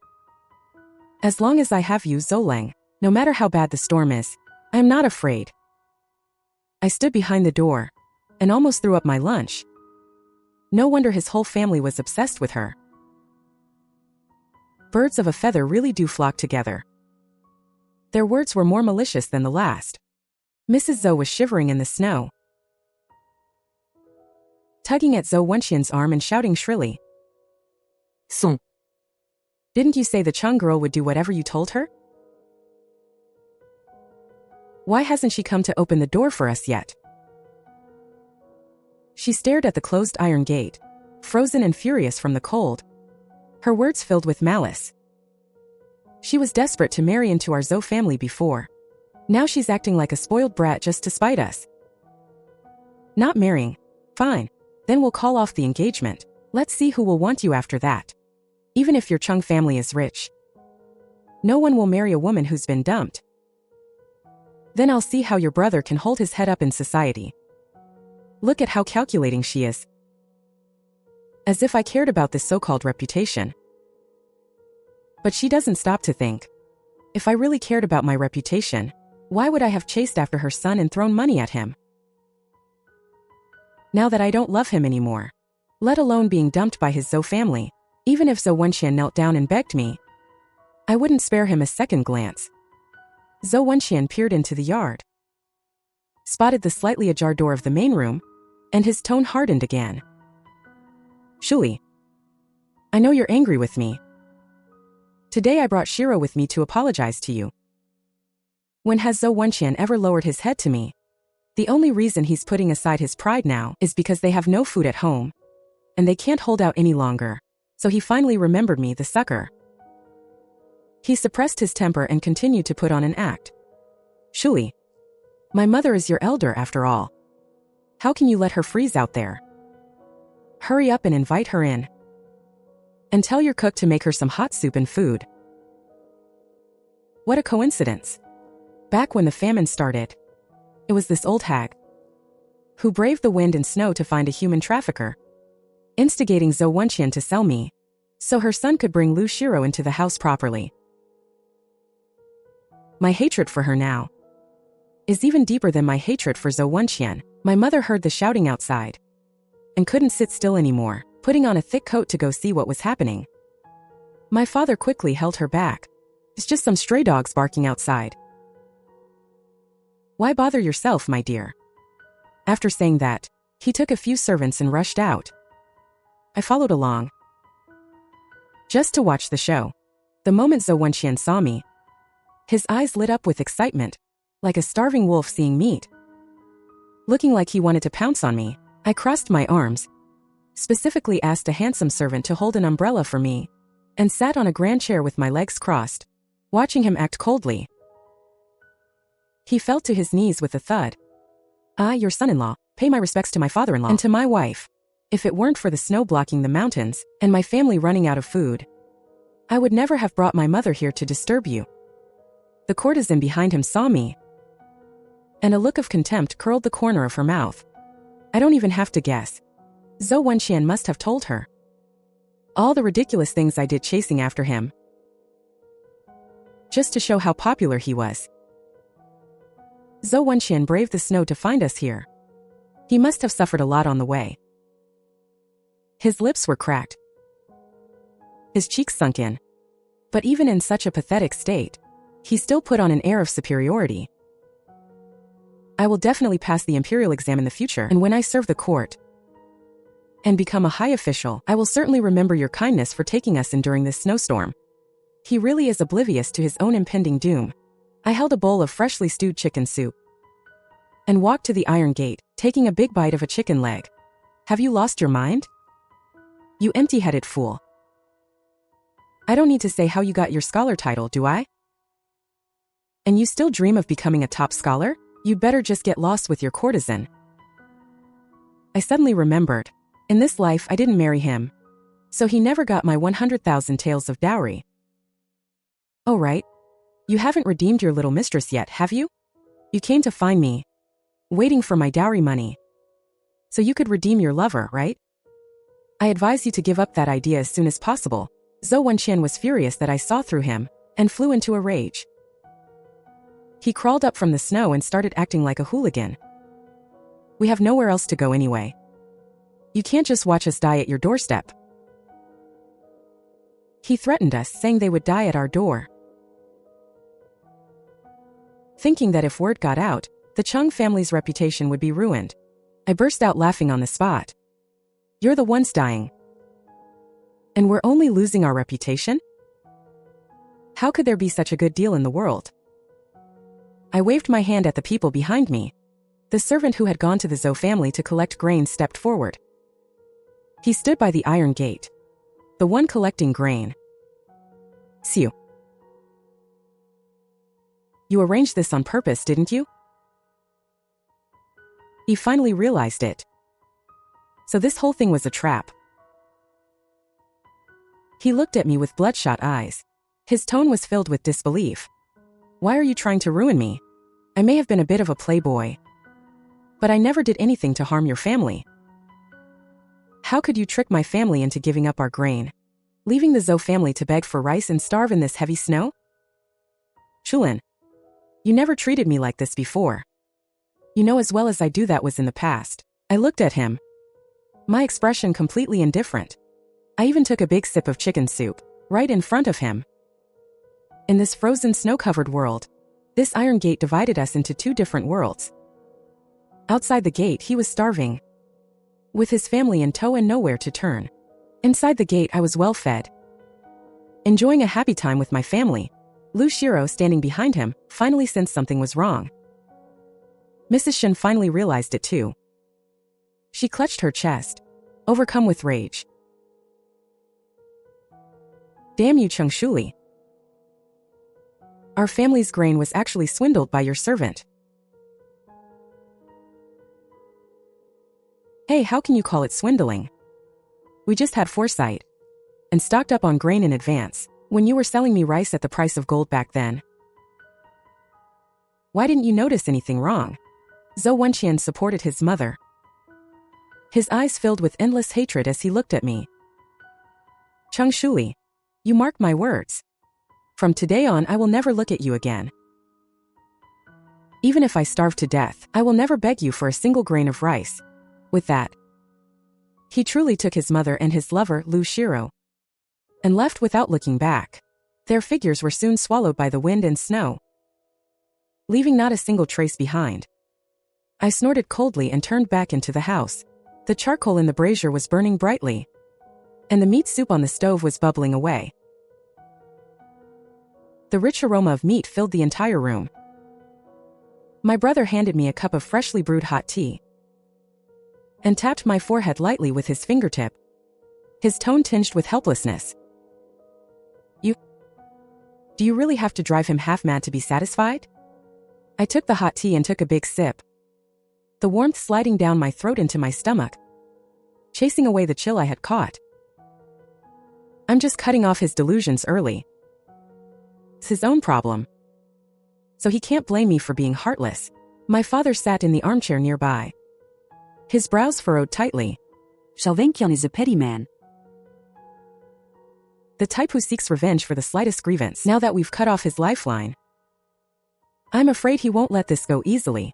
"As long as I have you, Zoleng, no matter how bad the storm is, I am not afraid." I stood behind the door and almost threw up my lunch. No wonder his whole family was obsessed with her. Birds of a feather really do flock together. Their words were more malicious than the last. Mrs. Zou was shivering in the snow, tugging at Zou Wen Qian's arm and shouting shrilly, "Song! Didn't you say the Chung girl would do whatever you told her? Why hasn't she come to open the door for us yet?" She stared at the closed iron gate, frozen and furious from the cold, her words filled with malice. She was desperate to marry into our Zou family before. Now she's acting like a spoiled brat just to spite us. "Not marrying? Fine. Then we'll call off the engagement. Let's see who will want you after that. Even if your Chung family is rich, no one will marry a woman who's been dumped. Then I'll see how your brother can hold his head up in society. Look at how calculating she is. As if I cared about this so-called reputation. But she doesn't stop to think. If I really cared about my reputation, why would I have chased after her son and thrown money at him? Now that I don't love him anymore, let alone being dumped by his Zou family, even if Zou Wen Qian knelt down and begged me, I wouldn't spare him a second glance. Zou Wen Qian peered into the yard, spotted the slightly ajar door of the main room, and his tone hardened again. Shui, I know you're angry with me. Today I brought Shiro with me to apologize to you. When has Zou Wen Qian ever lowered his head to me? The only reason he's putting aside his pride now is because they have no food at home, and they can't hold out any longer, so he finally remembered me, the sucker. He suppressed his temper and continued to put on an act. Shui, my mother is your elder after all. How can you let her freeze out there? Hurry up and invite her in. And tell your cook to make her some hot soup and food. What a coincidence. Back when the famine started, it was this old hag who braved the wind and snow to find a human trafficker, instigating Zou Wen Qian to sell me, so her son could bring Lu Shiro into the house properly. My hatred for her now is even deeper than my hatred for Zou Wen Qian. My mother heard the shouting outside and couldn't sit still anymore, putting on a thick coat to go see what was happening. My father quickly held her back. It's just some stray dogs barking outside. Why bother yourself, my dear? After saying that, he took a few servants and rushed out. I followed along, just to watch the show. The moment Zou Wen Qian saw me, his eyes lit up with excitement, like a starving wolf seeing meat. Looking like he wanted to pounce on me, I crossed my arms, specifically asked a handsome servant to hold an umbrella for me, and sat on a grand chair with my legs crossed, watching him act coldly. He fell to his knees with a thud. "I, your son-in-law, pay my respects to my father-in-law and to my wife. If it weren't for the snow blocking the mountains and my family running out of food, I would never have brought my mother here to disturb you." The courtesan behind him saw me, and a look of contempt curled the corner of her mouth. I don't even have to guess. Zou Wen Qian must have told her all the ridiculous things I did chasing after him, just to show how popular he was. Zou Wen Qian braved the snow to find us here. He must have suffered a lot on the way. His lips were cracked, his cheeks sunk in, but even in such a pathetic state, he still put on an air of superiority. I will definitely pass the imperial exam in the future, and when I serve the court and become a high official, I will certainly remember your kindness for taking us in during this snowstorm. He really is oblivious to his own impending doom. I held a bowl of freshly stewed chicken soup and walked to the iron gate, taking a big bite of a chicken leg. Have you lost your mind? You empty-headed fool. I don't need to say how you got your scholar title, do I? And you still dream of becoming a top scholar? You'd better just get lost with your courtesan. I suddenly remembered. In this life I didn't marry him, so he never got my 100,000 taels of dowry. Oh right. You haven't redeemed your little mistress yet, have you? You came to find me, waiting for my dowry money, so you could redeem your lover, right? I advise you to give up that idea as soon as possible. Zou Wen Qian was furious that I saw through him, and flew into a rage. He crawled up from the snow and started acting like a hooligan. We have nowhere else to go anyway. You can't just watch us die at your doorstep. He threatened us, saying they would die at our door. Thinking that if word got out, the Chung family's reputation would be ruined, I burst out laughing on the spot. You're the ones dying. And we're only losing our reputation? How could there be such a good deal in the world? I waved my hand at the people behind me. The servant who had gone to the Zou family to collect grain stepped forward. He stood by the iron gate, the one collecting grain. Siu. You arranged this on purpose, didn't you? He finally realized it. So this whole thing was a trap. He looked at me with bloodshot eyes. His tone was filled with disbelief. Why are you trying to ruin me? I may have been a bit of a playboy, but I never did anything to harm your family. How could you trick my family into giving up our grain, leaving the Zou family to beg for rice and starve in this heavy snow? Chulin, you never treated me like this before. You know as well as I do that was in the past. I looked at him, my expression completely indifferent. I even took a big sip of chicken soup, right in front of him. In this frozen snow-covered world, this iron gate divided us into two different worlds. Outside the gate he was starving, with his family in tow and nowhere to turn. Inside the gate I was well fed, enjoying a happy time with my family. Lu Shiro, standing behind him, finally sensed something was wrong. Mrs. Shen finally realized it too. She clutched her chest, overcome with rage. Damn you, Cheng Shuli. Our family's grain was actually swindled by your servant. Hey, how can you call it swindling? We just had foresight and stocked up on grain in advance when you were selling me rice at the price of gold back then. Why didn't you notice anything wrong? Zou Wen Qian supported his mother. His eyes filled with endless hatred as he looked at me. Cheng Shuli, you mark my words. From today on I will never look at you again. Even if I starve to death, I will never beg you for a single grain of rice. With that, he truly took his mother and his lover, Lu Shiro, and left without looking back. Their figures were soon swallowed by the wind and snow, leaving not a single trace behind. I snorted coldly and turned back into the house. The charcoal in the brazier was burning brightly, and the meat soup on the stove was bubbling away. The rich aroma of meat filled the entire room. My brother handed me a cup of freshly brewed hot tea and tapped my forehead lightly with his fingertip, his tone tinged with helplessness. Do you really have to drive him half mad to be satisfied? I took the hot tea and took a big sip, the warmth sliding down my throat into my stomach, chasing away the chill I had caught. I'm just cutting off his delusions early. It's his own problem, so he can't blame me for being heartless. My father sat in the armchair nearby, his brows furrowed tightly. Zou Wen Qian is a petty man. The type who seeks revenge for the slightest grievance now that we've cut off his lifeline. I'm afraid he won't let this go easily.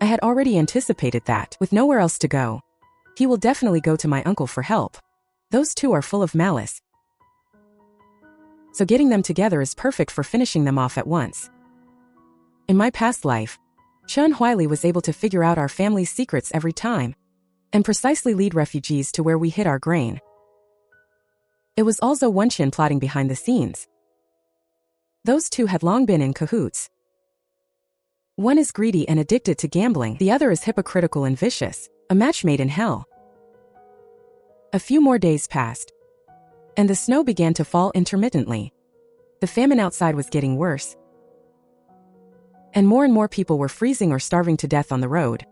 I had already anticipated that, with nowhere else to go, he will definitely go to my uncle for help. Those two are full of malice, so getting them together is perfect for finishing them off at once. In my past life, Chen Huili was able to figure out our family's secrets every time, and precisely lead refugees to where we hid our grain. It was also Wen Qian plotting behind the scenes. Those two had long been in cahoots. One is greedy and addicted to gambling, the other is hypocritical and vicious, a match made in hell. A few more days passed, and the snow began to fall intermittently. The famine outside was getting worse, and more people were freezing or starving to death on the road.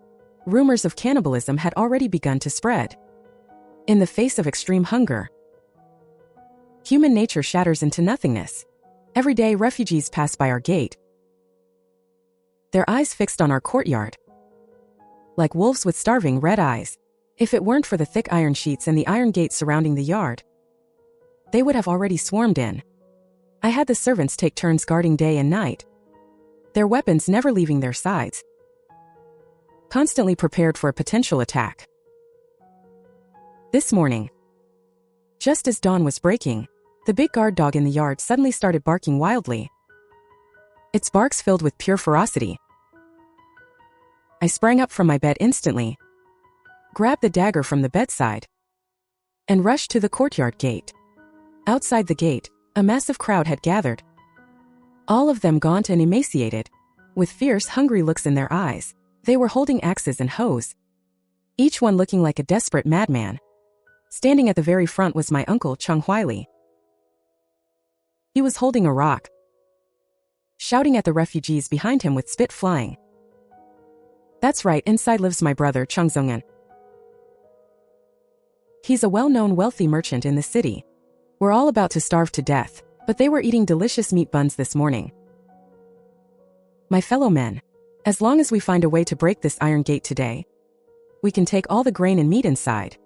Rumors of cannibalism had already begun to spread. In the face of extreme hunger, human nature shatters into nothingness. Every day refugees pass by our gate, their eyes fixed on our courtyard, like wolves with starving red eyes. If it weren't for the thick iron sheets and the iron gate surrounding the yard, they would have already swarmed in. I had the servants take turns guarding day and night, their weapons never leaving their sides, constantly prepared for a potential attack. This morning, just as dawn was breaking, the big guard dog in the yard suddenly started barking wildly. Its barks filled with pure ferocity. I sprang up from my bed instantly, grabbed the dagger from the bedside, and rushed to the courtyard gate. Outside the gate, a massive crowd had gathered, all of them gaunt and emaciated, with fierce, hungry looks in their eyes. They were holding axes and hoes, each one looking like a desperate madman. Standing at the very front was my uncle Cheng Huili. He was holding a rock, shouting at the refugees behind him with spit flying. That's right, inside lives my brother Cheng Zongyan. He's a well-known wealthy merchant in the city. We're all about to starve to death, but they were eating delicious meat buns this morning. My fellow men, as long as we find a way to break this iron gate today, we can take all the grain and meat inside.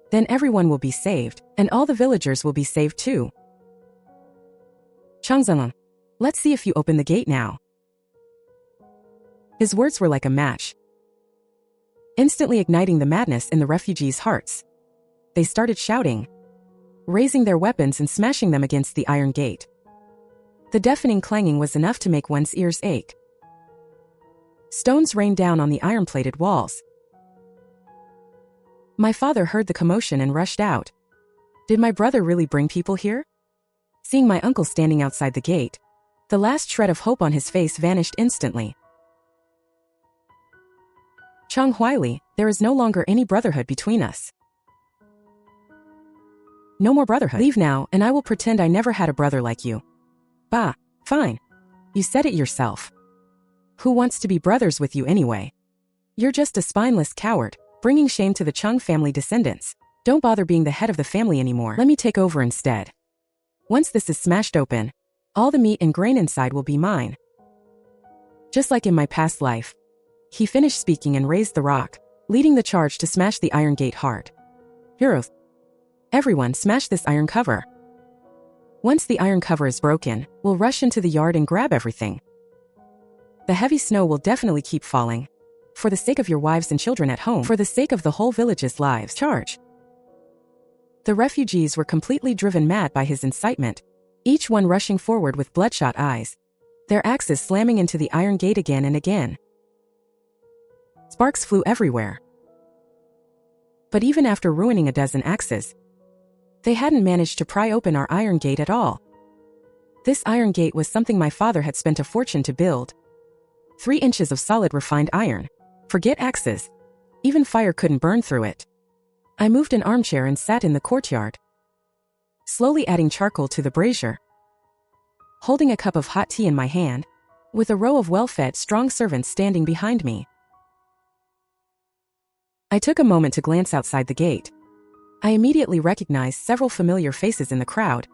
Then everyone will be saved, and all the villagers will be saved too. Changzeng, let's see if you open the gate now. His words were like a match. instantly igniting the madness in the refugees' hearts. They started shouting, raising their weapons and smashing them against the iron gate. The deafening clanging was enough to make one's ears ache. Stones rained down on the iron-plated walls. My father heard the commotion and rushed out. Did my brother really bring people here? Seeing my uncle standing outside the gate, the last shred of hope on his face vanished instantly. Chang Huili, there is no longer any brotherhood between us. No more brotherhood. Leave now, and I will pretend I never had a brother like you. Bah, fine. You said it yourself. Who wants to be brothers with you anyway? You're just a spineless coward, bringing shame to the Chang family descendants. Don't bother being the head of the family anymore. Let me take over instead. Once this is smashed open, all the meat and grain inside will be mine. Just like in my past life. He finished speaking and raised the rock, leading the charge to smash the iron gate hard. Heroes. Everyone smash this iron cover. Once the iron cover is broken, we'll rush into the yard and grab everything. The heavy snow will definitely keep falling. For the sake of your wives and children at home, for the sake of the whole village's lives, charge. The refugees were completely driven mad by his incitement, each one rushing forward with bloodshot eyes, their axes slamming into the iron gate again and again. Sparks flew everywhere. But even after ruining a dozen axes, they hadn't managed to pry open our iron gate at all. This iron gate was something my father had spent a fortune to build. 3 inches of solid refined iron. Forget axes. Even fire couldn't burn through it. I moved an armchair and sat in the courtyard, slowly adding charcoal to the brazier, holding a cup of hot tea in my hand, with a row of well-fed, strong servants standing behind me. I took a moment to glance outside the gate. I immediately recognized several familiar faces in the crowd.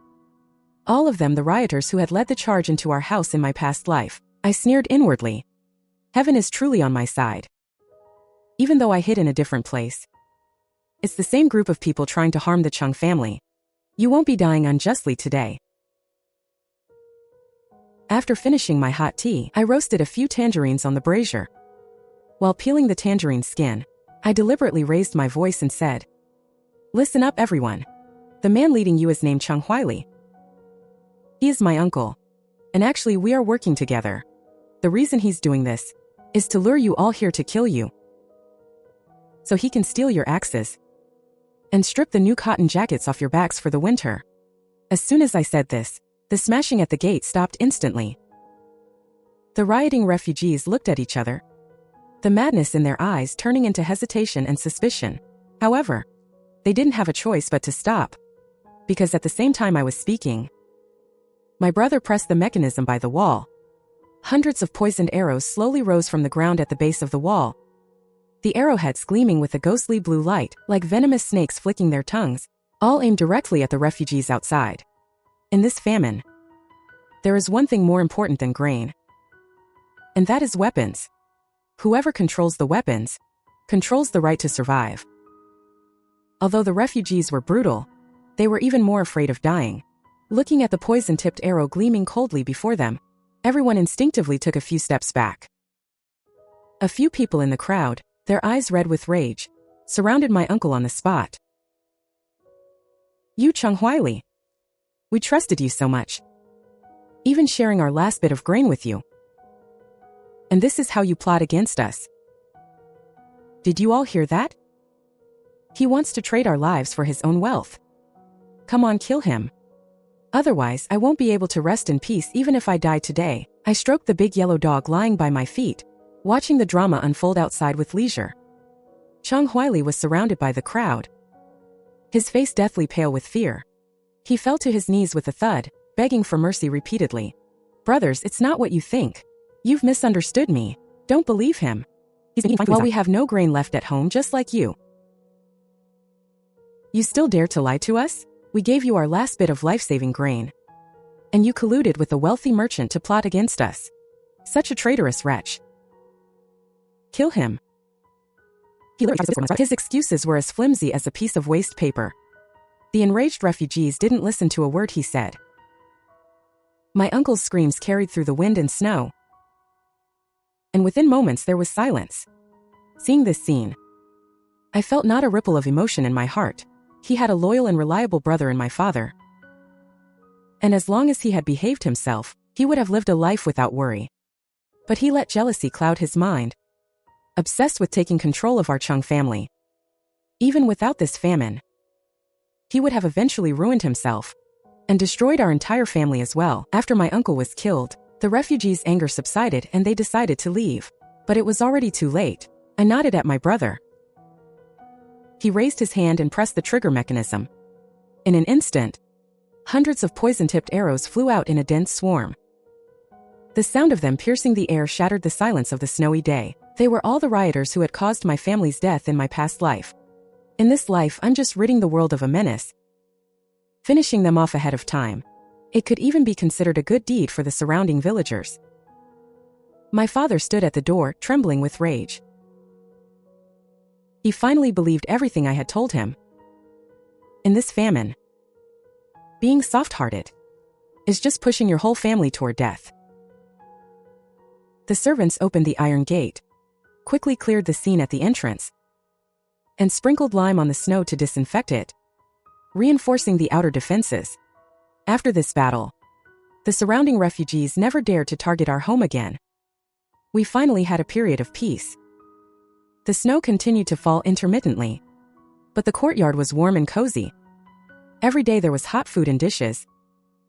All of them the rioters who had led the charge into our house in my past life. I sneered inwardly. Heaven is truly on my side. Even though I hid in a different place, it's the same group of people trying to harm the Chang family. You won't be dying unjustly today. After finishing my hot tea, I roasted a few tangerines on the brazier. While peeling the tangerine skin, I deliberately raised my voice and said, "Listen up, everyone. The man leading you is named Chang Huili. He is my uncle. And actually we are working together. The reason he's doing this is to lure you all here to kill you, so he can steal your axes and strip the new cotton jackets off your backs for the winter." As soon as I said this, the smashing at the gate stopped instantly. The rioting refugees looked at each other, the madness in their eyes turning into hesitation and suspicion. However, they didn't have a choice but to stop, because at the same time I was speaking, my brother pressed the mechanism by the wall. Hundreds of poisoned arrows slowly rose from the ground at the base of the wall, the arrowheads gleaming with a ghostly blue light, like venomous snakes flicking their tongues, all aimed directly at the refugees outside. In this famine, there is one thing more important than grain, and that is weapons. Whoever controls the weapons controls the right to survive. Although the refugees were brutal, they were even more afraid of dying. Looking at the poison-tipped arrow gleaming coldly before them, everyone instinctively took a few steps back. A few people in the crowd, their eyes red with rage, surrounded my uncle on the spot. "You Chang Huili. We trusted you so much, even sharing our last bit of grain with you. And this is how you plot against us. Did you all hear that? He wants to trade our lives for his own wealth. Come on, kill him. Otherwise, I won't be able to rest in peace even if I die today." I stroked the big yellow dog lying by my feet, watching the drama unfold outside with leisure. Chang Huili was surrounded by the crowd, his face deathly pale with fear. He fell to his knees with a thud, begging for mercy repeatedly. "Brothers, it's not what you think. You've misunderstood me. Don't believe him. Well, we have no grain left at home just like you. You still dare to lie to us? We gave you our last bit of life-saving grain, and you colluded with a wealthy merchant to plot against us. Such a traitorous wretch. Kill him." His excuses were as flimsy as a piece of waste paper. The enraged refugees didn't listen to a word he said. My uncle's screams carried through the wind and snow, and within moments there was silence. Seeing this scene, I felt not a ripple of emotion in my heart. He had a loyal and reliable brother in my father. And as long as he had behaved himself, he would have lived a life without worry. But he let jealousy cloud his mind, obsessed with taking control of our Chung family. Even without this famine, he would have eventually ruined himself and destroyed our entire family as well. After my uncle was killed, the refugees' anger subsided and they decided to leave. But it was already too late. I nodded at my brother. He raised his hand and pressed the trigger mechanism. In an instant, hundreds of poison-tipped arrows flew out in a dense swarm. The sound of them piercing the air shattered the silence of the snowy day. They were all the rioters who had caused my family's death in my past life. In this life, I'm just ridding the world of a menace, finishing them off ahead of time. It could even be considered a good deed for the surrounding villagers. My father stood at the door, trembling with rage. He finally believed everything I had told him. In this famine, being soft-hearted is just pushing your whole family toward death. The servants opened the iron gate, quickly cleared the scene at the entrance, and sprinkled lime on the snow to disinfect it, reinforcing the outer defenses. After this battle, the surrounding refugees never dared to target our home again. We finally had a period of peace. The snow continued to fall intermittently, but the courtyard was warm and cozy. Every day there was hot food and dishes,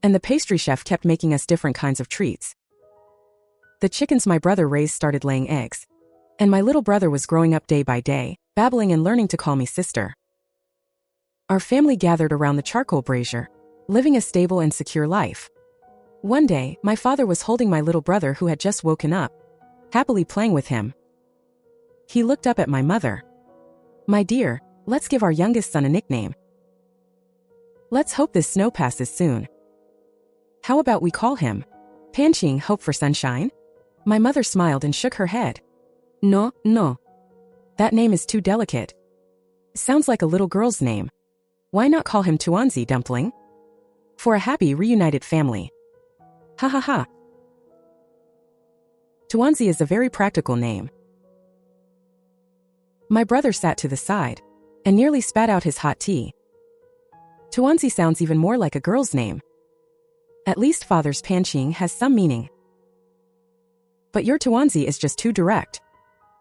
and the pastry chef kept making us different kinds of treats. The chickens my brother raised started laying eggs, and my little brother was growing up day by day, babbling and learning to call me sister. Our family gathered around the charcoal brazier, living a stable and secure life. One day, my father was holding my little brother who had just woken up, happily playing with him. He looked up at my mother. "My dear, let's give our youngest son a nickname. Let's hope this snow passes soon. How about we call him Panqing, hope for sunshine?" My mother smiled and shook her head. No. That name is too delicate. Sounds like a little girl's name. Why not call him Tuanzi, dumpling? For a happy reunited family. Ha ha ha. Tuanzi is a very practical name. My brother sat to the side and nearly spat out his hot tea. Tuanzi sounds even more like a girl's name. At least father's Panqing has some meaning. But your Tuanzi is just too direct.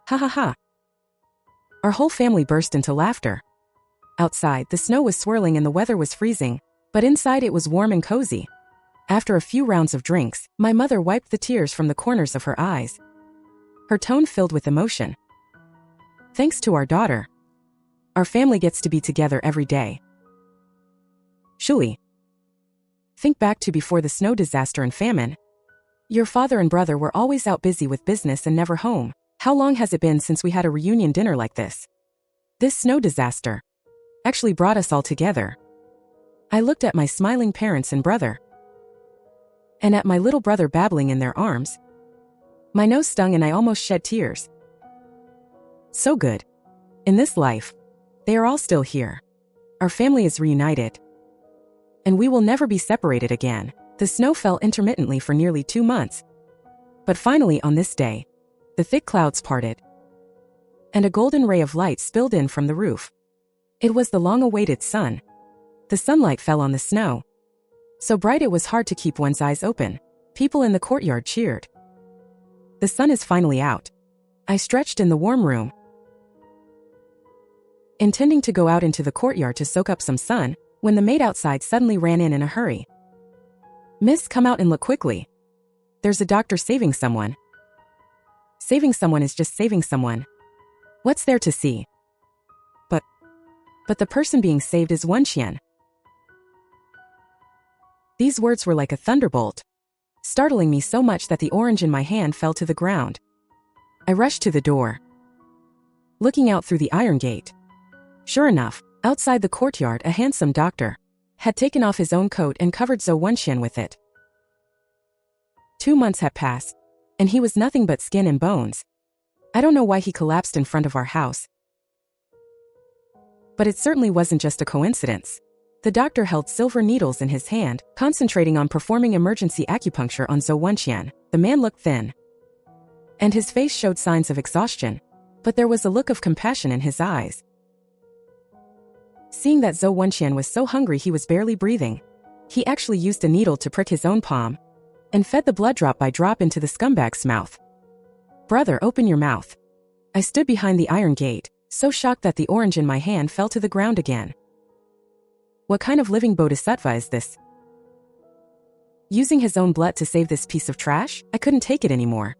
Ha ha ha. Our whole family burst into laughter. Outside, the snow was swirling and the weather was freezing, but inside it was warm and cozy. After a few rounds of drinks, my mother wiped the tears from the corners of her eyes. Her tone filled with emotion. Thanks to our daughter, our family gets to be together every day. Shuli. Think back to before the snow disaster and famine. Your father and brother were always out busy with business and never home. How long has it been since we had a reunion dinner like this? This snow disaster actually brought us all together. I looked at my smiling parents and brother, and at my little brother babbling in their arms. My nose stung and I almost shed tears. So good. In this life, they are all still here. Our family is reunited, and we will never be separated again. The snow fell intermittently for nearly 2 months. But finally on this day, the thick clouds parted, and a golden ray of light spilled in from the roof. It was the long-awaited sun. The sunlight fell on the snow, so bright it was hard to keep one's eyes open. People in the courtyard cheered. The sun is finally out. I stretched in the warm room, intending to go out into the courtyard to soak up some sun, when the maid outside suddenly ran in a hurry. "Miss, come out and look quickly. There's a doctor saving someone." Saving someone is just saving someone. What's there to see? But the person being saved is Wen Qian. These words were like a thunderbolt, startling me so much that the orange in my hand fell to the ground. I rushed to the door, looking out through the iron gate. Sure enough, outside the courtyard a handsome doctor had taken off his own coat and covered Zou Wen Qian with it. 2 months had passed, and he was nothing but skin and bones. I don't know why he collapsed in front of our house, but it certainly wasn't just a coincidence. The doctor held silver needles in his hand, concentrating on performing emergency acupuncture on Zou Wen Qian. The man looked thin, and his face showed signs of exhaustion, but there was a look of compassion in his eyes. Seeing that Zou Wen Qian was so hungry he was barely breathing, he actually used a needle to prick his own palm and fed the blood drop by drop into the scumbag's mouth. "Brother, open your mouth." I stood behind the iron gate, so shocked that the orange in my hand fell to the ground again. What kind of living bodhisattva is this? Using his own blood to save this piece of trash? I couldn't take it anymore.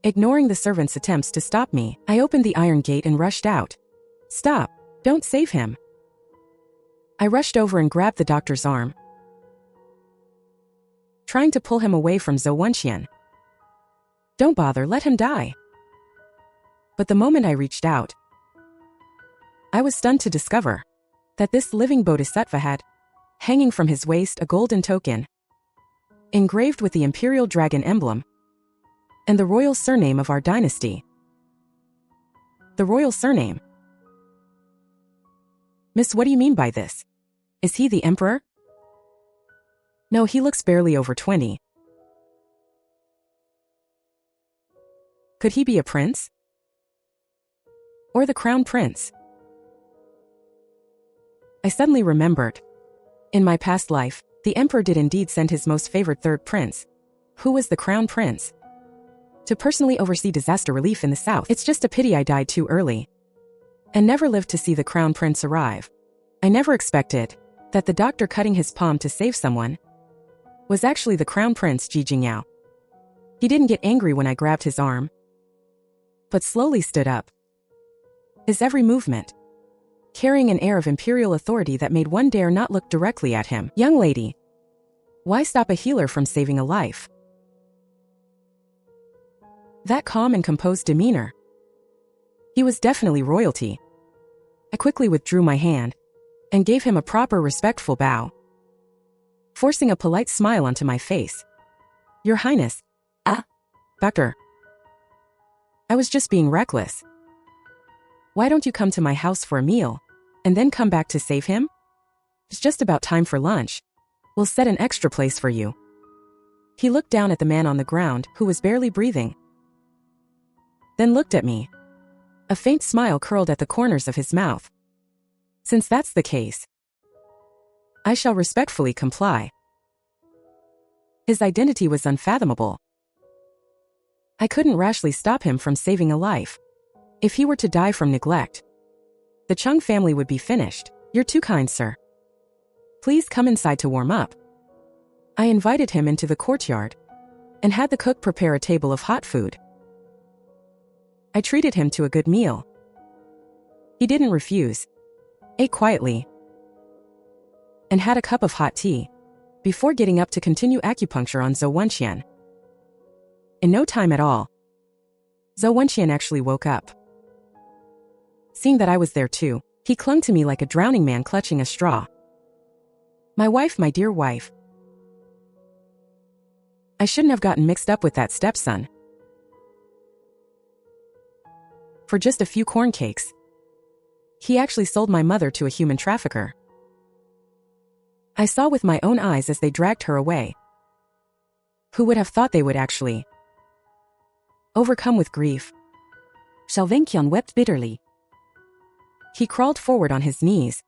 Ignoring the servant's attempts to stop me, I opened the iron gate and rushed out. "Stop! Don't save him!" I rushed over and grabbed the doctor's arm, trying to pull him away from Zou Wen Qian. "Don't bother, let him die." But the moment I reached out, I was stunned to discover that this living bodhisattva had, hanging from his waist, a golden token, engraved with the imperial dragon emblem and the royal surname of our dynasty. The royal surname? "Miss, what do you mean by this? Is he the emperor?" "No, he looks barely over 20. Could he be a prince? Or the crown prince?" I suddenly remembered. In my past life, the emperor did indeed send his most favored third prince, who was the crown prince, to personally oversee disaster relief in the south. It's just a pity I died too early and never lived to see the crown prince arrive. I never expected that the doctor cutting his palm to save someone was actually the crown prince Ji Jingyao. He didn't get angry when I grabbed his arm, but slowly stood up, his every movement carrying an air of imperial authority that made one dare not look directly at him. "Young lady, why stop a healer from saving a life?" That calm and composed demeanor. He was definitely royalty. I quickly withdrew my hand and gave him a proper respectful bow, forcing a polite smile onto my face. "Your Highness." "Ah, doctor. I was just being reckless. Why don't you come to my house for a meal and then come back to save him? It's just about time for lunch. We'll set an extra place for you." He looked down at the man on the ground who was barely breathing, then looked at me. A faint smile curled at the corners of his mouth. "Since that's the case, I shall respectfully comply." His identity was unfathomable. I couldn't rashly stop him from saving a life. If he were to die from neglect, the Chung family would be finished. "You're too kind, sir. Please come inside to warm up." I invited him into the courtyard and had the cook prepare a table of hot food. I treated him to a good meal. He didn't refuse, ate quietly, and had a cup of hot tea before getting up to continue acupuncture on Zou Wen Qian. In no time at all, Zou Wen Qian actually woke up. Seeing that I was there too, he clung to me like a drowning man clutching a straw. "My wife, my dear wife. I shouldn't have gotten mixed up with that stepson. For just a few corn cakes, he actually sold my mother to a human trafficker." I saw with my own eyes as they dragged her away. Who would have thought they would actually overcome with grief? Zou Wen Qian wept bitterly. He crawled forward on his knees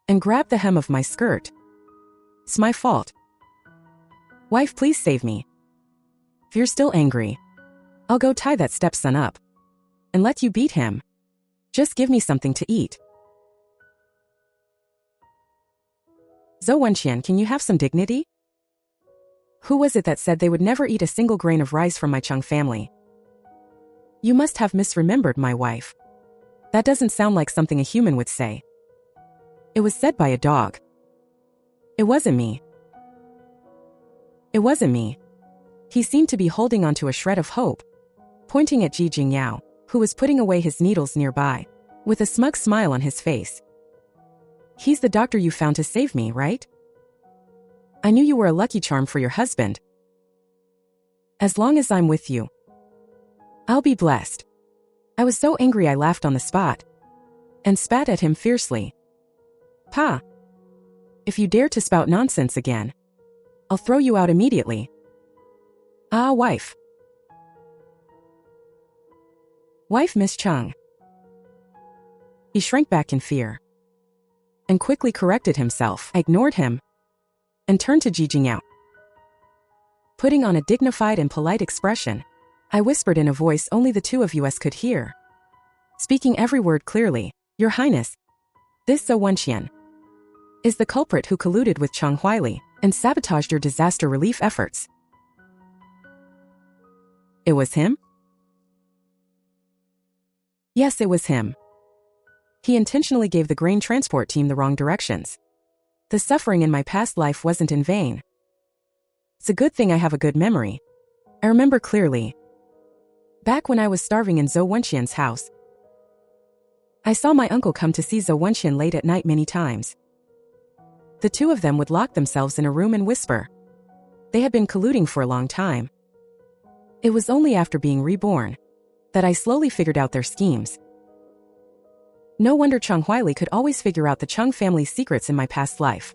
and grabbed the hem of my skirt. "It's my fault. Wife, please save me. If you're still angry, I'll go tie that stepson up and let you beat him. Just give me something to eat." "Zou Wen Qian, can you have some dignity? Who was it that said they would never eat a single grain of rice from my Chung family? You must have misremembered my wife. That doesn't sound like something a human would say. It was said by a dog. It wasn't me. It wasn't me." He seemed to be holding onto a shred of hope, pointing at Ji Jingyao, who was putting away his needles nearby, with a smug smile on his face. "He's the doctor you found to save me, right? I knew you were a lucky charm for your husband. As long as I'm with you, I'll be blessed." I was so angry I laughed on the spot and spat at him fiercely. "Pa, if you dare to spout nonsense again, I'll throw you out immediately." "Ah, wife. Wife, Miss Chung. He shrank back in fear and quickly corrected himself. I ignored him and turned to Cdrama. Putting on a dignified and polite expression, I whispered in a voice only the two of us could hear, speaking every word clearly. Your Highness, this Zou Wen Qian is the culprit who colluded with Chang Huili and sabotaged your disaster relief efforts. It was him? Yes, it was him. He intentionally gave the grain transport team the wrong directions. The suffering in my past life wasn't in vain. It's a good thing I have a good memory. I remember clearly. Back when I was starving in Zou Wen Qian's house, I saw my uncle come to see Zou Wen Qian late at night many times. The two of them would lock themselves in a room and whisper. They had been colluding for a long time. It was only after being reborn that I slowly figured out their schemes. No wonder Chang Huili could always figure out the Chang family's secrets in my past life.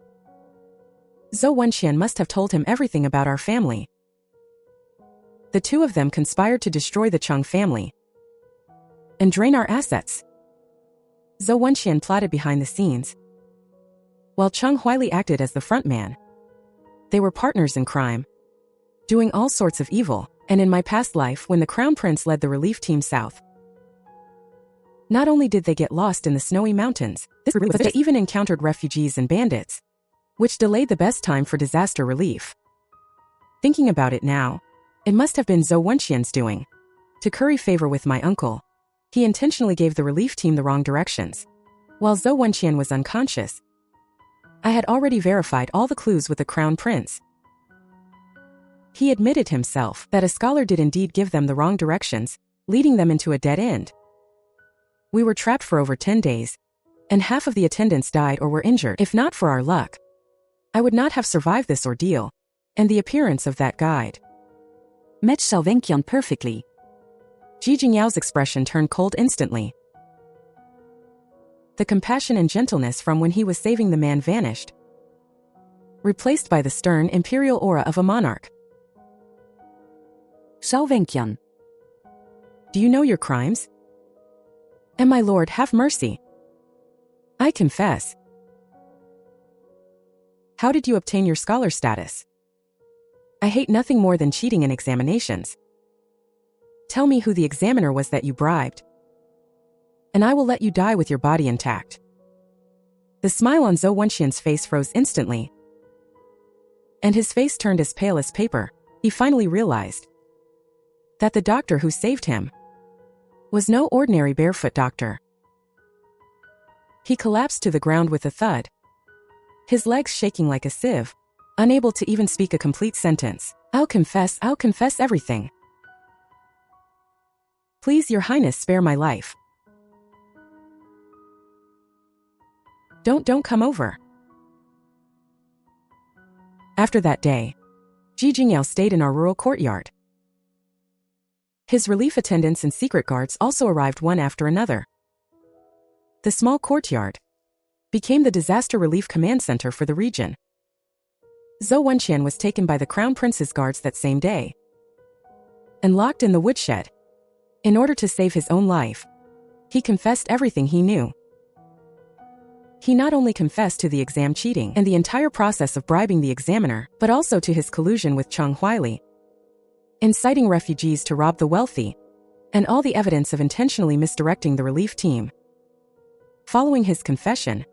Zou Wen Qian must have told him everything about our family. The two of them conspired to destroy the Chang family and drain our assets. Zou Wen Qian plotted behind the scenes, while Chang Huili acted as the front man. They were partners in crime, doing all sorts of evil. And in my past life, when the Crown Prince led the relief team south, not only did they get lost in the snowy mountains, but they even encountered refugees and bandits, which delayed the best time for disaster relief. Thinking about it now, it must have been Zou Wen Qian's doing. To curry favor with my uncle, he intentionally gave the relief team the wrong directions. While Zou Wen Qian was unconscious, I had already verified all the clues with the Crown Prince. He admitted himself that a scholar did indeed give them the wrong directions, leading them into a dead end. We were trapped for over 10 days, and half of the attendants died or were injured. If not for our luck, I would not have survived this ordeal, and the appearance of that guide Match Zou Wen Qian perfectly. Cdrama's expression turned cold instantly. The compassion and gentleness from when he was saving the man vanished, replaced by the stern imperial aura of a monarch. Zou Wen Qian, do you know your crimes? And my lord, have mercy. I confess. How did you obtain your scholar status? I hate nothing more than cheating in examinations. Tell me who the examiner was that you bribed, and I will let you die with your body intact. The smile on Zou Wen Qian's face froze instantly, and his face turned as pale as paper. He finally realized that the doctor who saved him was no ordinary barefoot doctor. He collapsed to the ground with a thud, his legs shaking like a sieve, unable to even speak a complete sentence. I'll confess everything. Please, your highness, spare my life. Don't come over. After that day, Cdrama stayed in our rural courtyard. His relief attendants and secret guards also arrived one after another. The small courtyard became the disaster relief command center for the region. Zou Wen Qian was taken by the Crown Prince's guards that same day and locked in the woodshed. In order to save his own life, he confessed everything he knew. He not only confessed to the exam cheating and the entire process of bribing the examiner, but also to his collusion with Chang Huili, inciting refugees to rob the wealthy, and all the evidence of intentionally misdirecting the relief team. Following his confession,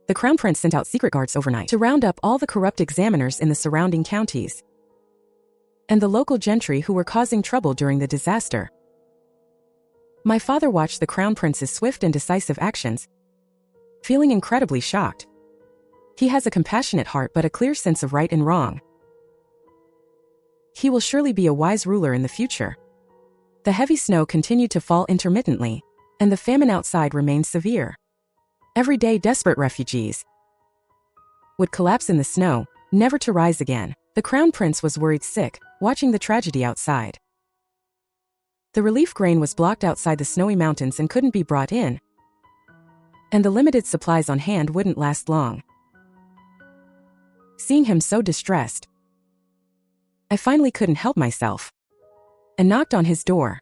the Crown Prince sent out secret guards overnight to round up all the corrupt examiners in the surrounding counties and the local gentry who were causing trouble during the disaster. My father watched the Crown Prince's swift and decisive actions, feeling incredibly shocked. He has a compassionate heart but a clear sense of right and wrong. He will surely be a wise ruler in the future. The heavy snow continued to fall intermittently, and the famine outside remained severe. Every day, desperate refugees would collapse in the snow, never to rise again. The Crown Prince was worried sick, watching the tragedy outside. The relief grain was blocked outside the snowy mountains and couldn't be brought in, and the limited supplies on hand wouldn't last long. Seeing him so distressed, I finally couldn't help myself and knocked on his door.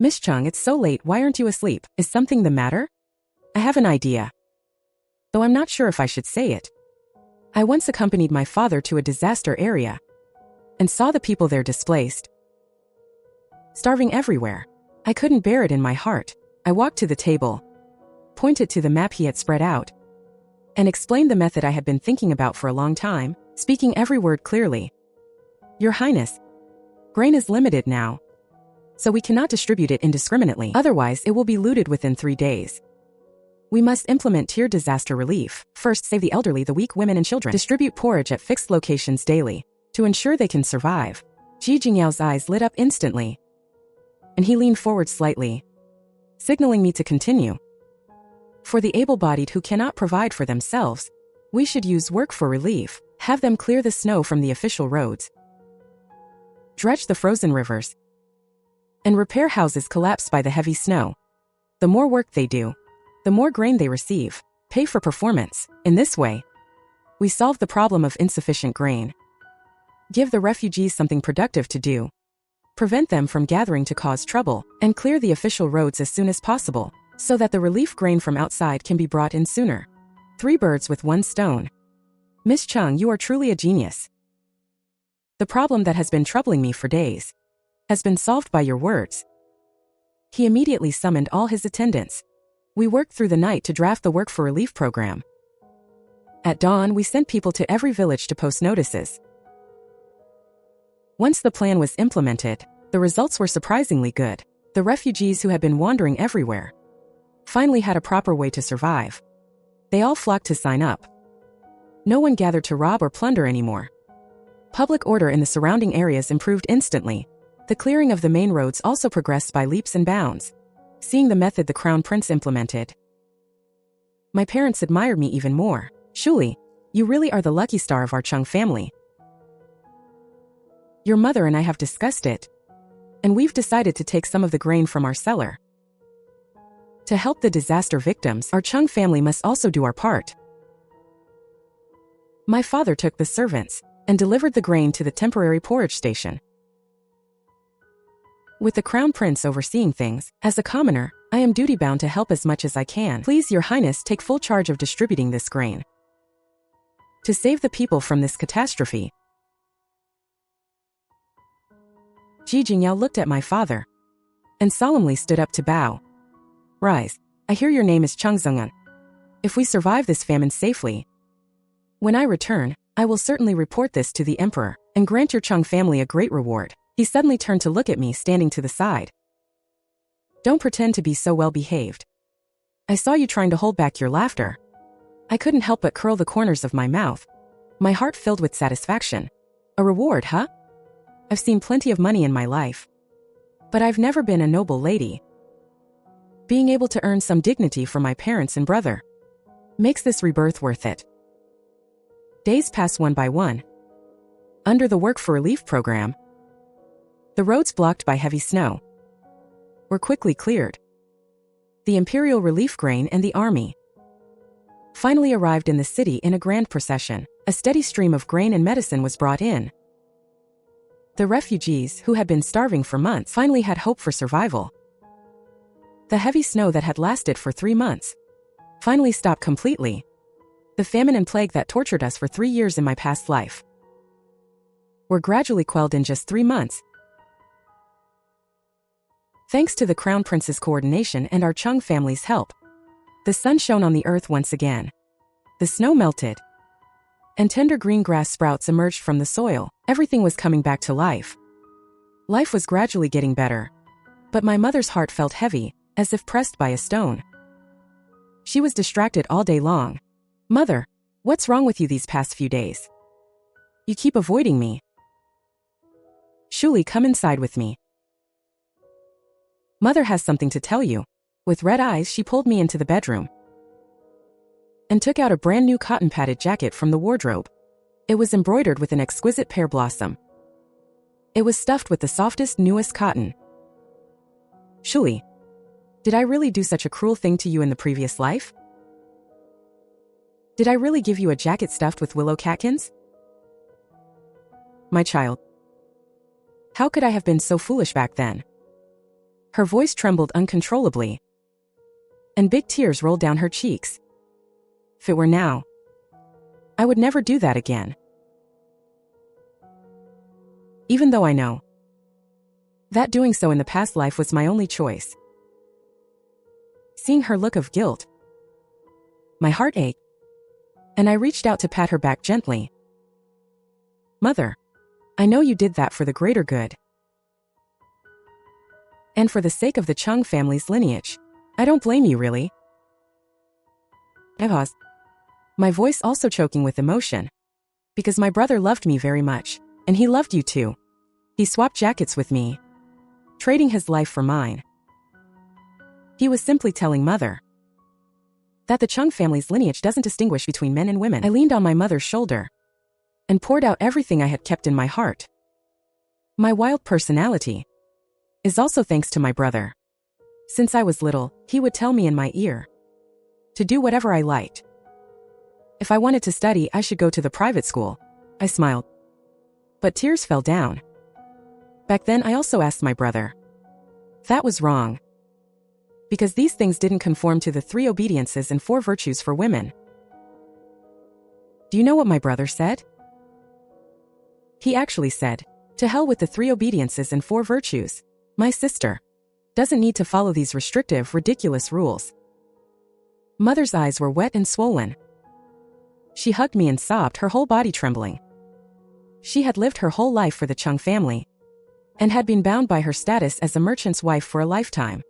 Miss Chung, it's so late, why aren't you asleep? Is something the matter? I have an idea. Though I'm not sure if I should say it. I once accompanied my father to a disaster area and saw the people there displaced, starving everywhere. I couldn't bear it in my heart. I walked to the table, pointed to the map he had spread out, and explained the method I had been thinking about for a long time, speaking every word clearly. Your Highness, grain is limited now, so we cannot distribute it indiscriminately. Otherwise, it will be looted within 3 days. We must implement tiered disaster relief. First, save the elderly, the weak, women and children. Distribute porridge at fixed locations daily to ensure they can survive. Ji Jingyao's eyes lit up instantly, and he leaned forward slightly, signaling me to continue. For the able-bodied who cannot provide for themselves, we should use work for relief. Have them clear the snow from the official roads, dredge the frozen rivers, and repair houses collapsed by the heavy snow. The more work they do, the more grain they receive. Pay for performance. In this way, we solve the problem of insufficient grain. Give the refugees something productive to do. Prevent them from gathering to cause trouble, and clear the official roads as soon as possible, so that the relief grain from outside can be brought in sooner. 3 birds with 1 stone. Miss Chung, you are truly a genius. The problem that has been troubling me for days has been solved by your words. He immediately summoned all his attendants. We worked through the night to draft the work for relief program. At dawn, we sent people to every village to post notices. Once the plan was implemented, the results were surprisingly good. The refugees who had been wandering everywhere finally had a proper way to survive. They all flocked to sign up. No one gathered to rob or plunder anymore. Public order in the surrounding areas improved instantly. The clearing of the main roads also progressed by leaps and bounds. Seeing the method the Crown Prince implemented, my parents admired me even more. Shuli, you really are the lucky star of our Chung family. Your mother and I have discussed it, and we've decided to take some of the grain from our cellar. To help the disaster victims, our Chung family must also do our part. My father took the servants and delivered the grain to the temporary porridge station. With the Crown Prince overseeing things, as a commoner, I am duty-bound to help as much as I can. Please, Your Highness, take full charge of distributing this grain to save the people from this catastrophe. Ji Jingyao looked at my father and solemnly stood up to bow. Rise. I hear your name is Chung Zhongan. If we survive this famine safely, when I return, I will certainly report this to the Emperor and grant your Chung family a great reward. He suddenly turned to look at me standing to the side. Don't pretend to be so well behaved. I saw you trying to hold back your laughter. I couldn't help but curl the corners of my mouth, my heart filled with satisfaction. A reward, huh? I've seen plenty of money in my life, but I've never been a noble lady. Being able to earn some dignity for my parents and brother makes this rebirth worth it. Days pass one by one. Under the Work for Relief program, the roads blocked by heavy snow were quickly cleared. The Imperial Relief Grain and the army finally arrived in the city in a grand procession. A steady stream of grain and medicine was brought in. The refugees, who had been starving for months, finally had hope for survival. The heavy snow that had lasted for 3 months finally stopped completely. The famine and plague that tortured us for 3 years in my past life were gradually quelled in just 3 months. Thanks to the Crown Prince's coordination and our Chung family's help, the sun shone on the earth once again. The snow melted, and tender green grass sprouts emerged from the soil. Everything was coming back to life. Life was gradually getting better, but my mother's heart felt heavy, as if pressed by a stone. She was distracted all day long. Mother, what's wrong with you these past few days? You keep avoiding me. Shuli, come inside with me. Mother has something to tell you. With red eyes, she pulled me into the bedroom and took out a brand new cotton-padded jacket from the wardrobe. It was embroidered with an exquisite pear blossom. It was stuffed with the softest, newest cotton. Shuli, did I really do such a cruel thing to you in the previous life? Did I really give you a jacket stuffed with willow catkins? My child, how could I have been so foolish back then? Her voice trembled uncontrollably, and big tears rolled down her cheeks. If it were now, I would never do that again. Even though I know that doing so in the past life was my only choice. Seeing her look of guilt, my heart ached, and I reached out to pat her back gently. Mother, I know you did that for the greater good. And for the sake of the Chung family's lineage. I don't blame you, really. I paused, my voice also choking with emotion. Because my brother loved me very much, and he loved you too. He swapped jackets with me, trading his life for mine. He was simply telling Mother that the Chung family's lineage doesn't distinguish between men and women. I leaned on my mother's shoulder and poured out everything I had kept in my heart. My wild personality is also thanks to my brother. Since I was little, he would tell me in my ear to do whatever I liked. If I wanted to study, I should go to the private school. I smiled, but tears fell down. Back then, I also asked my brother. That was wrong, because these things didn't conform to the 3 obediences and 4 virtues for women. Do you know what my brother said? He actually said, to hell with the 3 obediences and 4 virtues. My sister doesn't need to follow these restrictive, ridiculous rules. Mother's eyes were wet and swollen. She hugged me and sobbed, her whole body trembling. She had lived her whole life for the Chung family and had been bound by her status as a merchant's wife for a lifetime.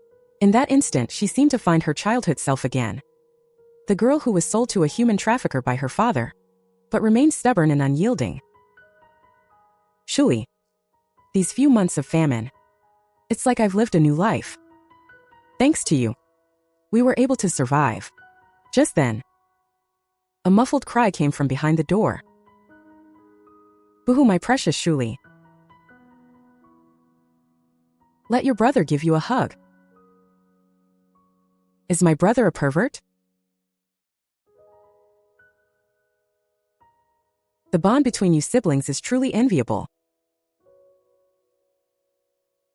In that instant, she seemed to find her childhood self again. The girl who was sold to a human trafficker by her father, but remained stubborn and unyielding. Shuli, these few months of famine, it's like I've lived a new life. Thanks to you, we were able to survive. Just then, a muffled cry came from behind the door. Boo-hoo, my precious Shuli. Let your brother give you a hug. Is my brother a pervert? The bond between you siblings is truly enviable.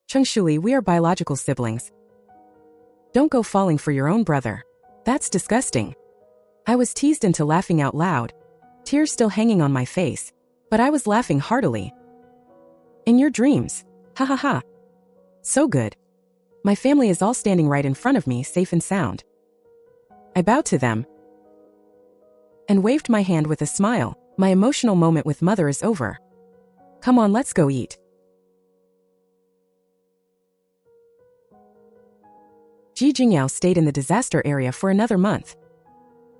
Chung Shuli, we are biological siblings. Don't go falling for your own brother. That's disgusting. I was teased into laughing out loud, tears still hanging on my face, but I was laughing heartily. In your dreams. Ha ha ha. So good. My family is all standing right in front of me, safe and sound. I bowed to them and waved my hand with a smile. My emotional moment with Mother is over. Come on, let's go eat. Ji Jingyao stayed in the disaster area for another month.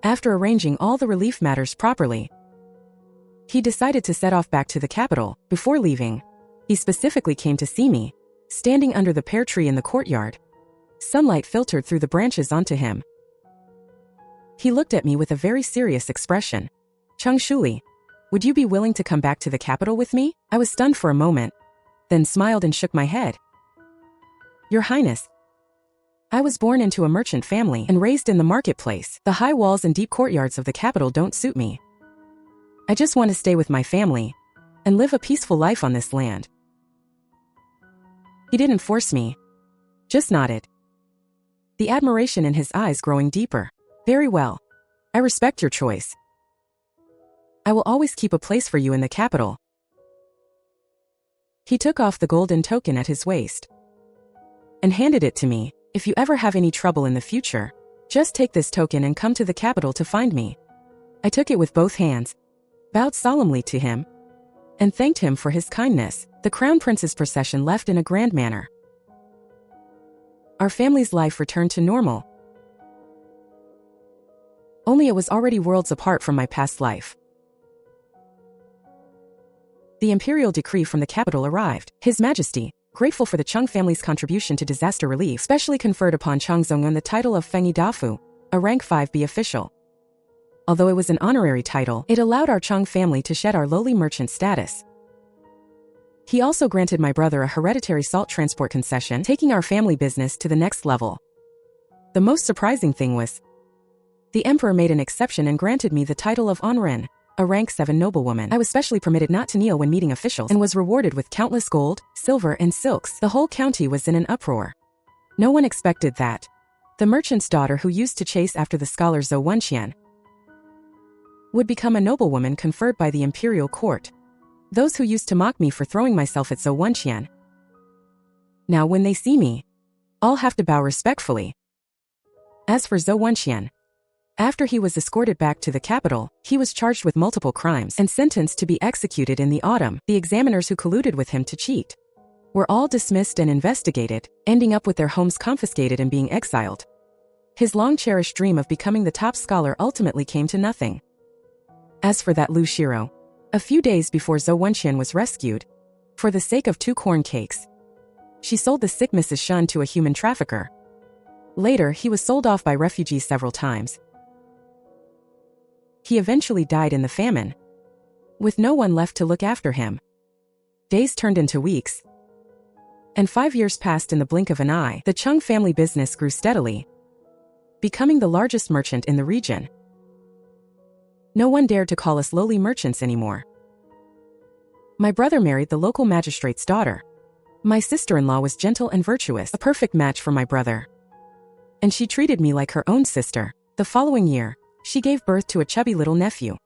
After arranging all the relief matters properly, he decided to set off back to the capital. Before leaving, he specifically came to see me, standing under the pear tree in the courtyard. Sunlight filtered through the branches onto him. He looked at me with a very serious expression. Chung Shuli, would you be willing to come back to the capital with me? I was stunned for a moment, then smiled and shook my head. Your Highness, I was born into a merchant family and raised in the marketplace. The high walls and deep courtyards of the capital don't suit me. I just want to stay with my family and live a peaceful life on this land. He didn't force me, just nodded, the admiration in his eyes growing deeper. Very well. I respect your choice. I will always keep a place for you in the capital. He took off the golden token at his waist and handed it to me. If you ever have any trouble in the future, just take this token and come to the capital to find me. I took it with both hands, bowed solemnly to him, and thanked him for his kindness. The Crown Prince's procession left in a grand manner. Our family's life returned to normal. Only it was already worlds apart from my past life. The imperial decree from the capital arrived. His Majesty, grateful for the Chung family's contribution to disaster relief, specially conferred upon Chung Zongwen the title of Fengi Dafu, a rank 5B official. Although it was an honorary title, it allowed our Chung family to shed our lowly merchant status. He also granted my brother a hereditary salt transport concession, taking our family business to the next level. The most surprising thing was, the emperor made an exception and granted me the title of Onren, a rank 7 noblewoman. I was specially permitted not to kneel when meeting officials and was rewarded with countless gold, silver, and silks. The whole county was in an uproar. No one expected that. The merchant's daughter who used to chase after the scholar Zou Wen Qian would become a noblewoman conferred by the imperial court. Those who used to mock me for throwing myself at Zou Wen Qian, now when they see me, all have to bow respectfully. As for Zou Wen Qian, after he was escorted back to the capital, he was charged with multiple crimes and sentenced to be executed in the autumn. The examiners who colluded with him to cheat were all dismissed and investigated, ending up with their homes confiscated and being exiled. His long-cherished dream of becoming the top scholar ultimately came to nothing. As for that Lu Shiro, a few days before Zou Wen Qian was rescued, for the sake of 2 corn cakes, she sold the sick Mrs. Shun to a human trafficker. Later, he was sold off by refugees several times. He eventually died in the famine, with no one left to look after him. Days turned into weeks, and 5 years passed in the blink of an eye. The Chung family business grew steadily, becoming the largest merchant in the region. No one dared to call us lowly merchants anymore. My brother married the local magistrate's daughter. My sister-in-law was gentle and virtuous, a perfect match for my brother. And she treated me like her own sister. The following year, she gave birth to a chubby little nephew.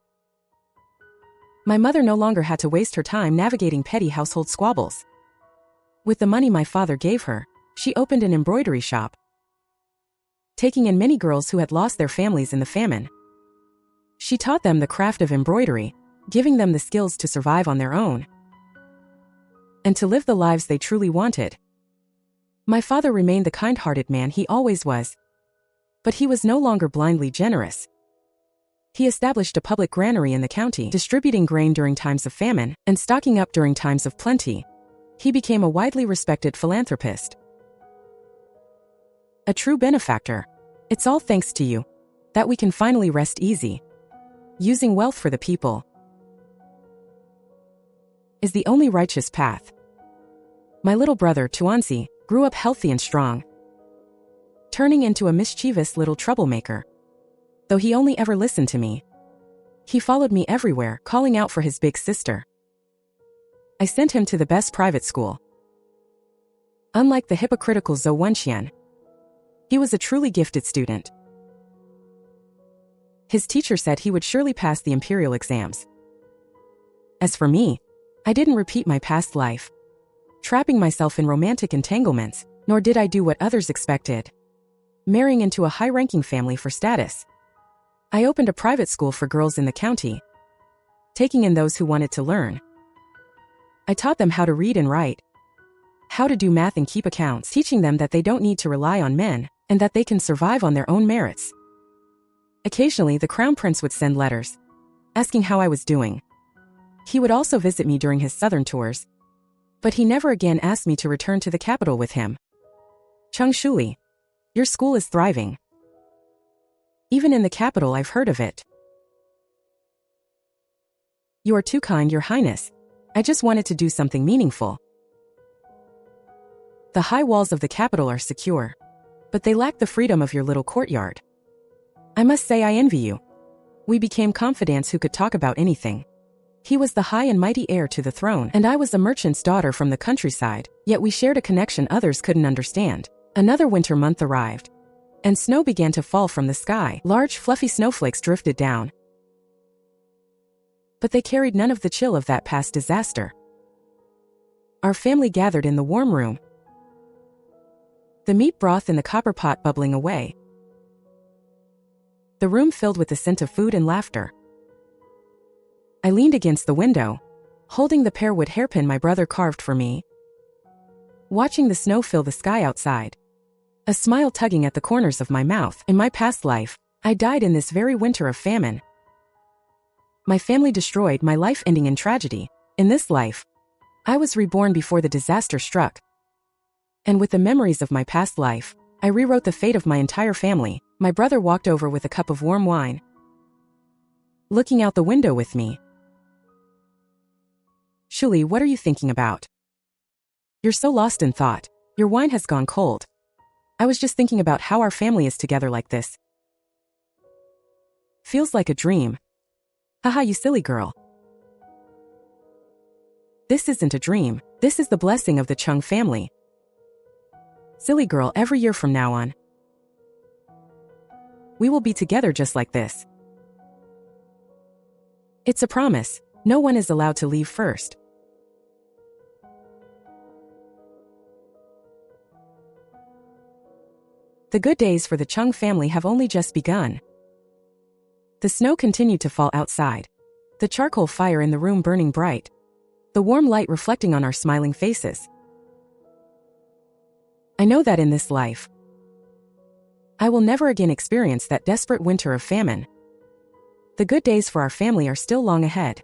My mother no longer had to waste her time navigating petty household squabbles. With the money my father gave her, she opened an embroidery shop, taking in many girls who had lost their families in the famine. She taught them the craft of embroidery, giving them the skills to survive on their own and to live the lives they truly wanted. My father remained the kind-hearted man he always was, but he was no longer blindly generous. He established a public granary in the county, distributing grain during times of famine and stocking up during times of plenty. He became a widely respected philanthropist, a true benefactor. It's all thanks to you that we can finally rest easy. Using wealth for the people is the only righteous path. My little brother, Tuanzi, grew up healthy and strong, turning into a mischievous little troublemaker. Though he only ever listened to me, he followed me everywhere, calling out for his big sister. I sent him to the best private school. Unlike the hypocritical Zou Wen Qian, he was a truly gifted student. His teacher said he would surely pass the imperial exams. As for me, I didn't repeat my past life, trapping myself in romantic entanglements, nor did I do what others expected, marrying into a high-ranking family for status. I opened a private school for girls in the county, taking in those who wanted to learn. I taught them how to read and write, how to do math and keep accounts, teaching them that they don't need to rely on men, and that they can survive on their own merits. Occasionally, the Crown Prince would send letters, asking how I was doing. He would also visit me during his southern tours, but he never again asked me to return to the capital with him. Chung Shuli, your school is thriving. Even in the capital, I've heard of it. You are too kind, Your Highness. I just wanted to do something meaningful. The high walls of the capital are secure, but they lack the freedom of your little courtyard. I must say I envy you. We became confidants who could talk about anything. He was the high and mighty heir to the throne, and I was a merchant's daughter from the countryside, yet we shared a connection others couldn't understand. Another winter month arrived, and snow began to fall from the sky. Large, fluffy snowflakes drifted down, but they carried none of the chill of that past disaster. Our family gathered in the warm room, the meat broth in the copper pot bubbling away, the room filled with the scent of food and laughter. I leaned against the window, holding the pear wood hairpin my brother carved for me, watching the snow fill the sky outside, a smile tugging at the corners of my mouth. In my past life, I died in this very winter of famine. My family destroyed, my life ending in tragedy. In this life, I was reborn before the disaster struck. And with the memories of my past life, I rewrote the fate of my entire family. My brother walked over with a cup of warm wine, looking out the window with me. Shuli, what are you thinking about? You're so lost in thought. Your wine has gone cold. I was just thinking about how our family is together like this. Feels like a dream. Haha, you silly girl. This isn't a dream. This is the blessing of the Chung family. Silly girl, every year from now on, we will be together just like this. It's a promise. No one is allowed to leave first. The good days for the Chung family have only just begun. The snow continued to fall outside. The charcoal fire in the room burning bright. The warm light reflecting on our smiling faces. I know that in this life, I will never again experience that desperate winter of famine. The good days for our family are still long ahead.